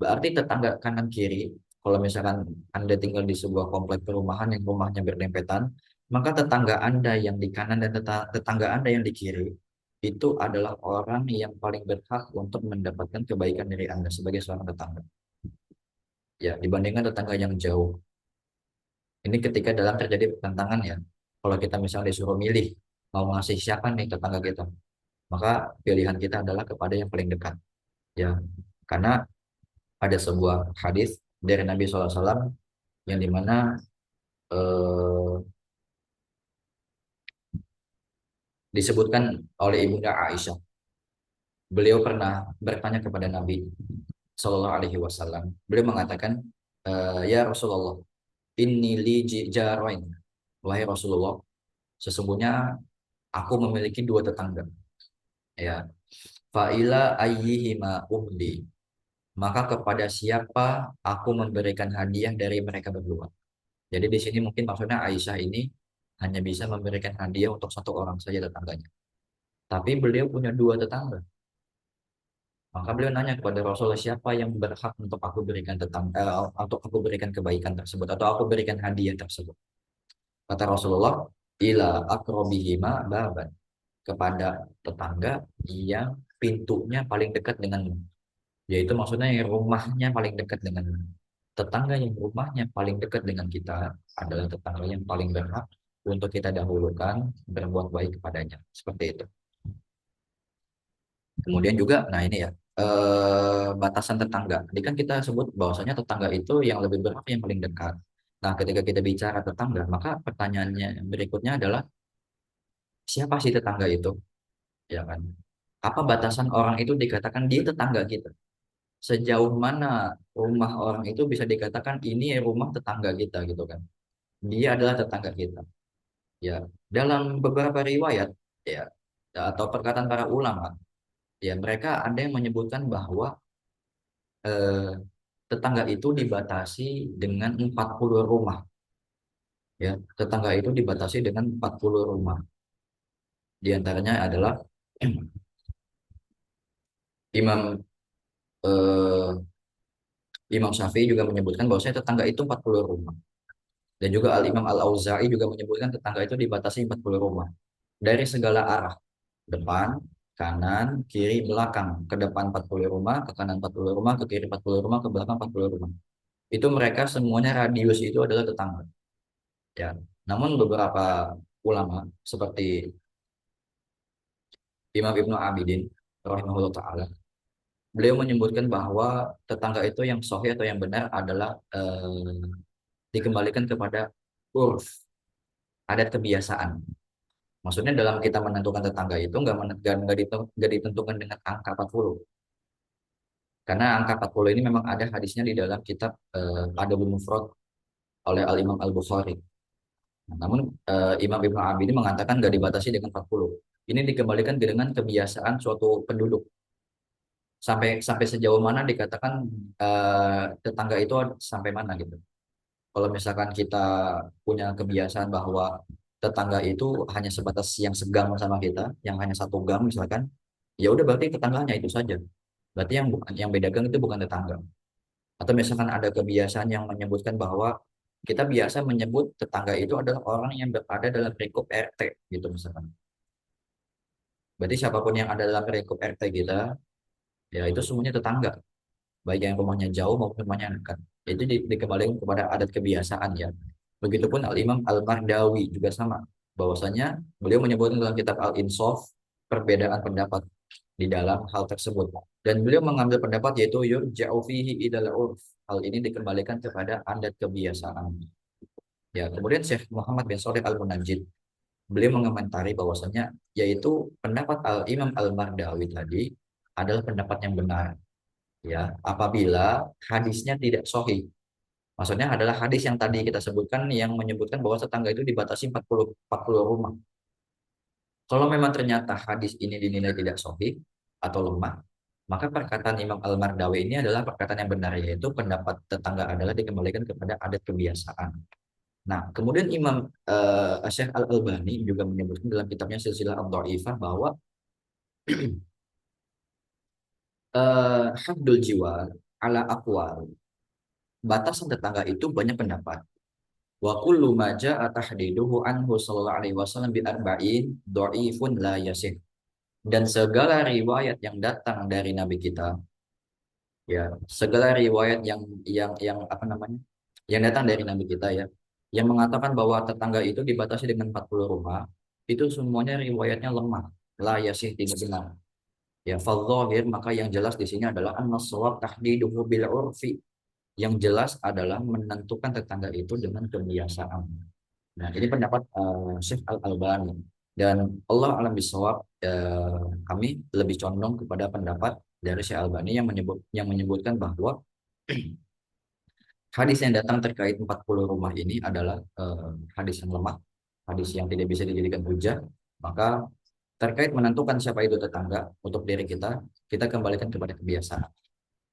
Berarti tetangga kanan kiri, kalau misalkan Anda tinggal di sebuah komplek perumahan yang rumahnya berdempetan, maka tetangga Anda yang di kanan dan tetangga Anda yang di kiri, itu adalah orang yang paling berhak untuk mendapatkan kebaikan dari Anda sebagai seorang tetangga. Ya, dibandingkan tetangga yang jauh. Ini ketika dalam terjadi pertentangan ya. Kalau kita misalnya disuruh milih, mau ngasih siapa nih tetangga kita, maka pilihan kita adalah kepada yang paling dekat. Ya, karena ada sebuah hadis dari Nabi SAW yang dimana eh, disebutkan oleh Ibunda Aisyah. Beliau pernah bertanya kepada Nabi Shallallahu Alaihi Wasallam. Beliau mengatakan, ya Rasulullah, ini li jaroin. Wahai Rasulullah, sesungguhnya aku memiliki dua tetangga. Ya, fa'ila ayyihima uhdi. Maka kepada siapa aku memberikan hadiah dari mereka berdua. Jadi di sini mungkin maksudnya Aisyah ini hanya bisa memberikan hadiah untuk satu orang saja tetangganya. Tapi beliau punya dua tetangga. Maka beliau nanya kepada Rasulullah siapa yang berhak untuk aku berikan untuk aku berikan kebaikan tersebut atau aku berikan hadiah tersebut. Kata Rasulullah, ila akrobihima baban, kepada tetangga yang pintunya paling dekat denganmu. Yaitu maksudnya yang rumahnya paling dekat denganmu. Tetangga yang rumahnya paling dekat dengan kita adalah tetangga yang paling berhak untuk kita dahulukan berbuat baik kepadanya. Seperti itu. Kemudian juga, nah ini ya, batasan tetangga. Tadi kan kita sebut bahwasanya tetangga itu yang lebih berhak yang paling dekat. Nah, ketika kita bicara tetangga, maka pertanyaannya berikutnya adalah siapa sih tetangga itu? Ya kan? Apa batasan orang itu dikatakan dia tetangga kita? Sejauh mana rumah orang itu bisa dikatakan ini rumah tetangga kita gitu kan? Dia adalah tetangga kita. Ya, dalam beberapa riwayat ya atau perkataan para ulama, ya mereka ada yang menyebutkan bahwa eh, tetangga itu dibatasi dengan 40 rumah. Ya, tetangga itu dibatasi dengan 40 rumah. Di antaranya adalah Imam eh, Imam Syafi'i juga menyebutkan bahwa tetangga itu 40 rumah. Dan juga Al-Imam Al-Auza'i juga menyebutkan tetangga itu dibatasi 40 rumah. Dari segala arah. Depan, kanan, kiri, belakang. Ke depan 40 rumah, ke kanan 40 rumah, ke kiri 40 rumah, ke belakang 40 rumah. Itu mereka semuanya radius itu adalah tetangga. Ya. Namun beberapa ulama seperti Imam Ibnu Abidin rahimahullah taala, beliau menyebutkan bahwa tetangga itu yang sahih atau yang benar adalah dikembalikan kepada urf, adat kebiasaan. Maksudnya dalam kita menentukan tetangga itu nggak ditentukan dengan angka 40. Karena angka 40 ini memang ada hadisnya di dalam kitab Adabul Mufrad oleh Al-Imam Al-Bukhari. Nah, namun Imam Ibnu Abidin mengatakan nggak dibatasi dengan 40. Ini dikembalikan dengan kebiasaan suatu penduduk. Sampai sampai sejauh mana dikatakan tetangga itu sampai mana gitu. Kalau misalkan kita punya kebiasaan bahwa tetangga itu hanya sebatas yang segang sama kita, yang hanya satu gang misalkan, ya udah berarti tetangganya itu saja. Berarti yang beda gang itu bukan tetangga. Atau misalkan ada kebiasaan yang menyebutkan bahwa kita biasa menyebut tetangga itu adalah orang yang berada dalam lingkup RT gitu misalkan. Berarti siapapun yang ada dalam lingkup RT kita, ya itu semuanya tetangga. Baik yang rumahnya jauh maupun rumahnya dekat. Itu dikembalikan kepada adat kebiasaan ya. Begitupun Al-Imam Al-Mardawi juga sama. Bahwasanya beliau menyebutkan dalam kitab Al-Insaf perbedaan pendapat di dalam hal tersebut. Dan beliau mengambil pendapat yaitu yurja'u fihi idal urf. Hal ini dikembalikan kepada adat kebiasaan. Ya, kemudian Syekh Muhammad bin Shalih Al-Munajjid, beliau mengomentari bahwasanya yaitu pendapat Imam Al-Mardawi tadi adalah pendapat yang benar, ya, apabila hadisnya tidak sahih. Maksudnya adalah hadis yang tadi kita sebutkan yang menyebutkan bahwa tetangga itu dibatasi 40 rumah. Kalau memang ternyata hadis ini dinilai tidak sahih atau lemah, maka perkataan Imam Al-Mardawi ini adalah perkataan yang benar, yaitu pendapat tetangga adalah dikembalikan kepada adat kebiasaan. Nah, kemudian Imam Syekh Al-Albani juga menyebutkan dalam kitabnya Silsilah Ad-Dhaifah bahwa haddul jiwar ala aqwal, batasan tetangga itu banyak pendapat. Wa kullu ma jaa tahdiduhu anhu sallallahu alaihi wasallam bi arba'in dhaifun la yasih. Dan segala riwayat yang datang dari Nabi kita, ya, segala riwayat yang apa namanya? Yang datang dari Nabi kita, ya, yang mengatakan bahwa tetangga itu dibatasi dengan 40 rumah, itu semuanya riwayatnya lemah. La yasih, tidak benar. Ya, fadzahir, maka yang jelas di sini adalah an-shawab tahdiduhu bil urfi. Yang jelas adalah menentukan tetangga itu dengan kebiasaan. Nah, ini pendapat Syekh Al-Albani. Dan Allah alam bisawab, kami lebih condong kepada pendapat dari Syekh Albani yang menyebutkan bahwa hadis yang datang terkait 40 rumah ini adalah hadis yang lemah, hadis yang tidak bisa dijadikan hujah. Maka terkait menentukan siapa itu tetangga untuk diri kita, kita kembalikan kepada kebiasaan.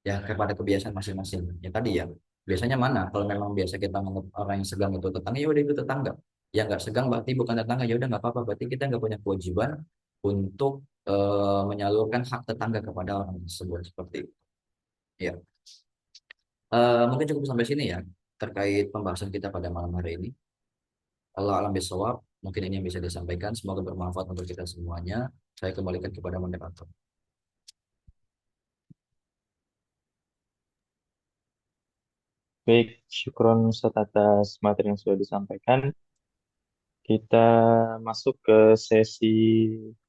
Ya, kepada kebiasaan masing-masing. Ya tadi ya, biasanya mana? Kalau memang biasa kita menganggap orang yang segang itu tetangga, ya udah itu tetangga. Yang nggak segang berarti bukan tetangga, ya udah nggak apa-apa. Berarti kita nggak punya kewajiban untuk menyalurkan hak tetangga kepada orang tersebut, seperti itu. Ya. Mungkin cukup sampai sini ya terkait pembahasan kita pada malam hari ini. Allah alam bisawab. Mungkin ini yang bisa disampaikan. Semoga bermanfaat untuk kita semuanya. Saya kembalikan kepada moderator.
Baik, syukron Ustaz atas materi yang sudah disampaikan. Kita masuk ke sesi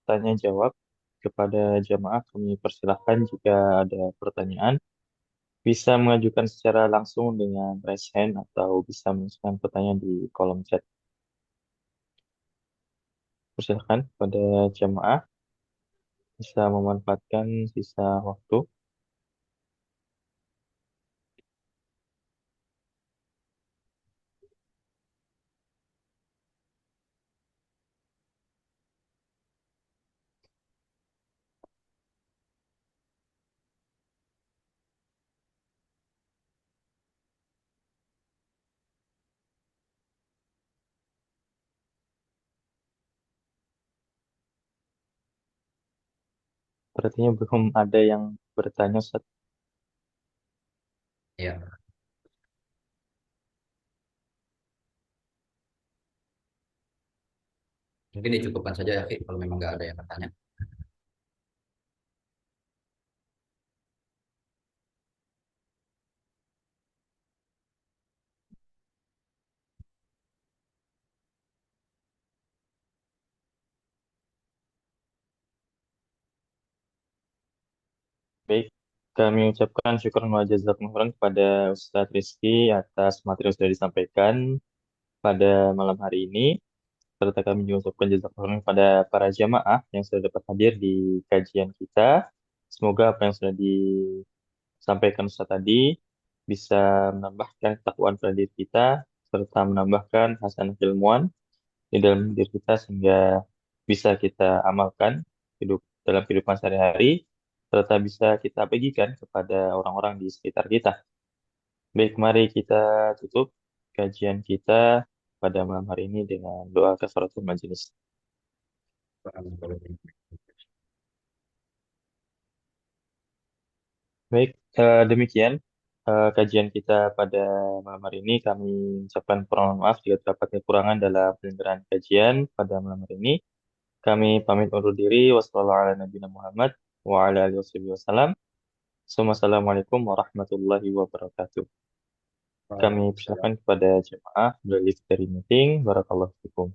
tanya jawab. Kepada jamaah kami persilahkan jika ada pertanyaan bisa mengajukan secara langsung dengan raise hand atau bisa menuliskan pertanyaan di kolom chat. Persilahkan pada jamaah bisa memanfaatkan sisa waktu. Sepertinya belum ada yang bertanya, Ustaz.
Ya, mungkin dicukupkan saja ya, Ki, kalau memang nggak ada yang bertanya.
Baik, kami ucapkan syukur wa jazakumullah khairan kepada Ustadz Rizky atas materi yang sudah disampaikan pada malam hari ini. Serta kami juga ucapkan jazakumullah khairan kepada para jamaah yang sudah dapat hadir di kajian kita. Semoga apa yang sudah disampaikan Ustadz tadi bisa menambahkan ketakwaan pada diri kita, serta menambahkan hasanah ilmuwan di dalam diri kita sehingga bisa kita amalkan dalam kehidupan sehari-hari, serta bisa kita bagikan kepada orang-orang di sekitar kita. Baik, mari kita tutup kajian kita pada malam hari ini dengan doa kafaratul majelis. Baik, demikian kajian kita pada malam hari ini. Kami ucapkan permohonan maaf jika terdapat kekurangan dalam penyelenggaraan kajian pada malam hari ini. Kami pamit undur diri. Wassalamualaikum warahmatullahi wabarakatuh. Kami persilakan kepada jemaah beralih dari meeting. Barakallahu fikum.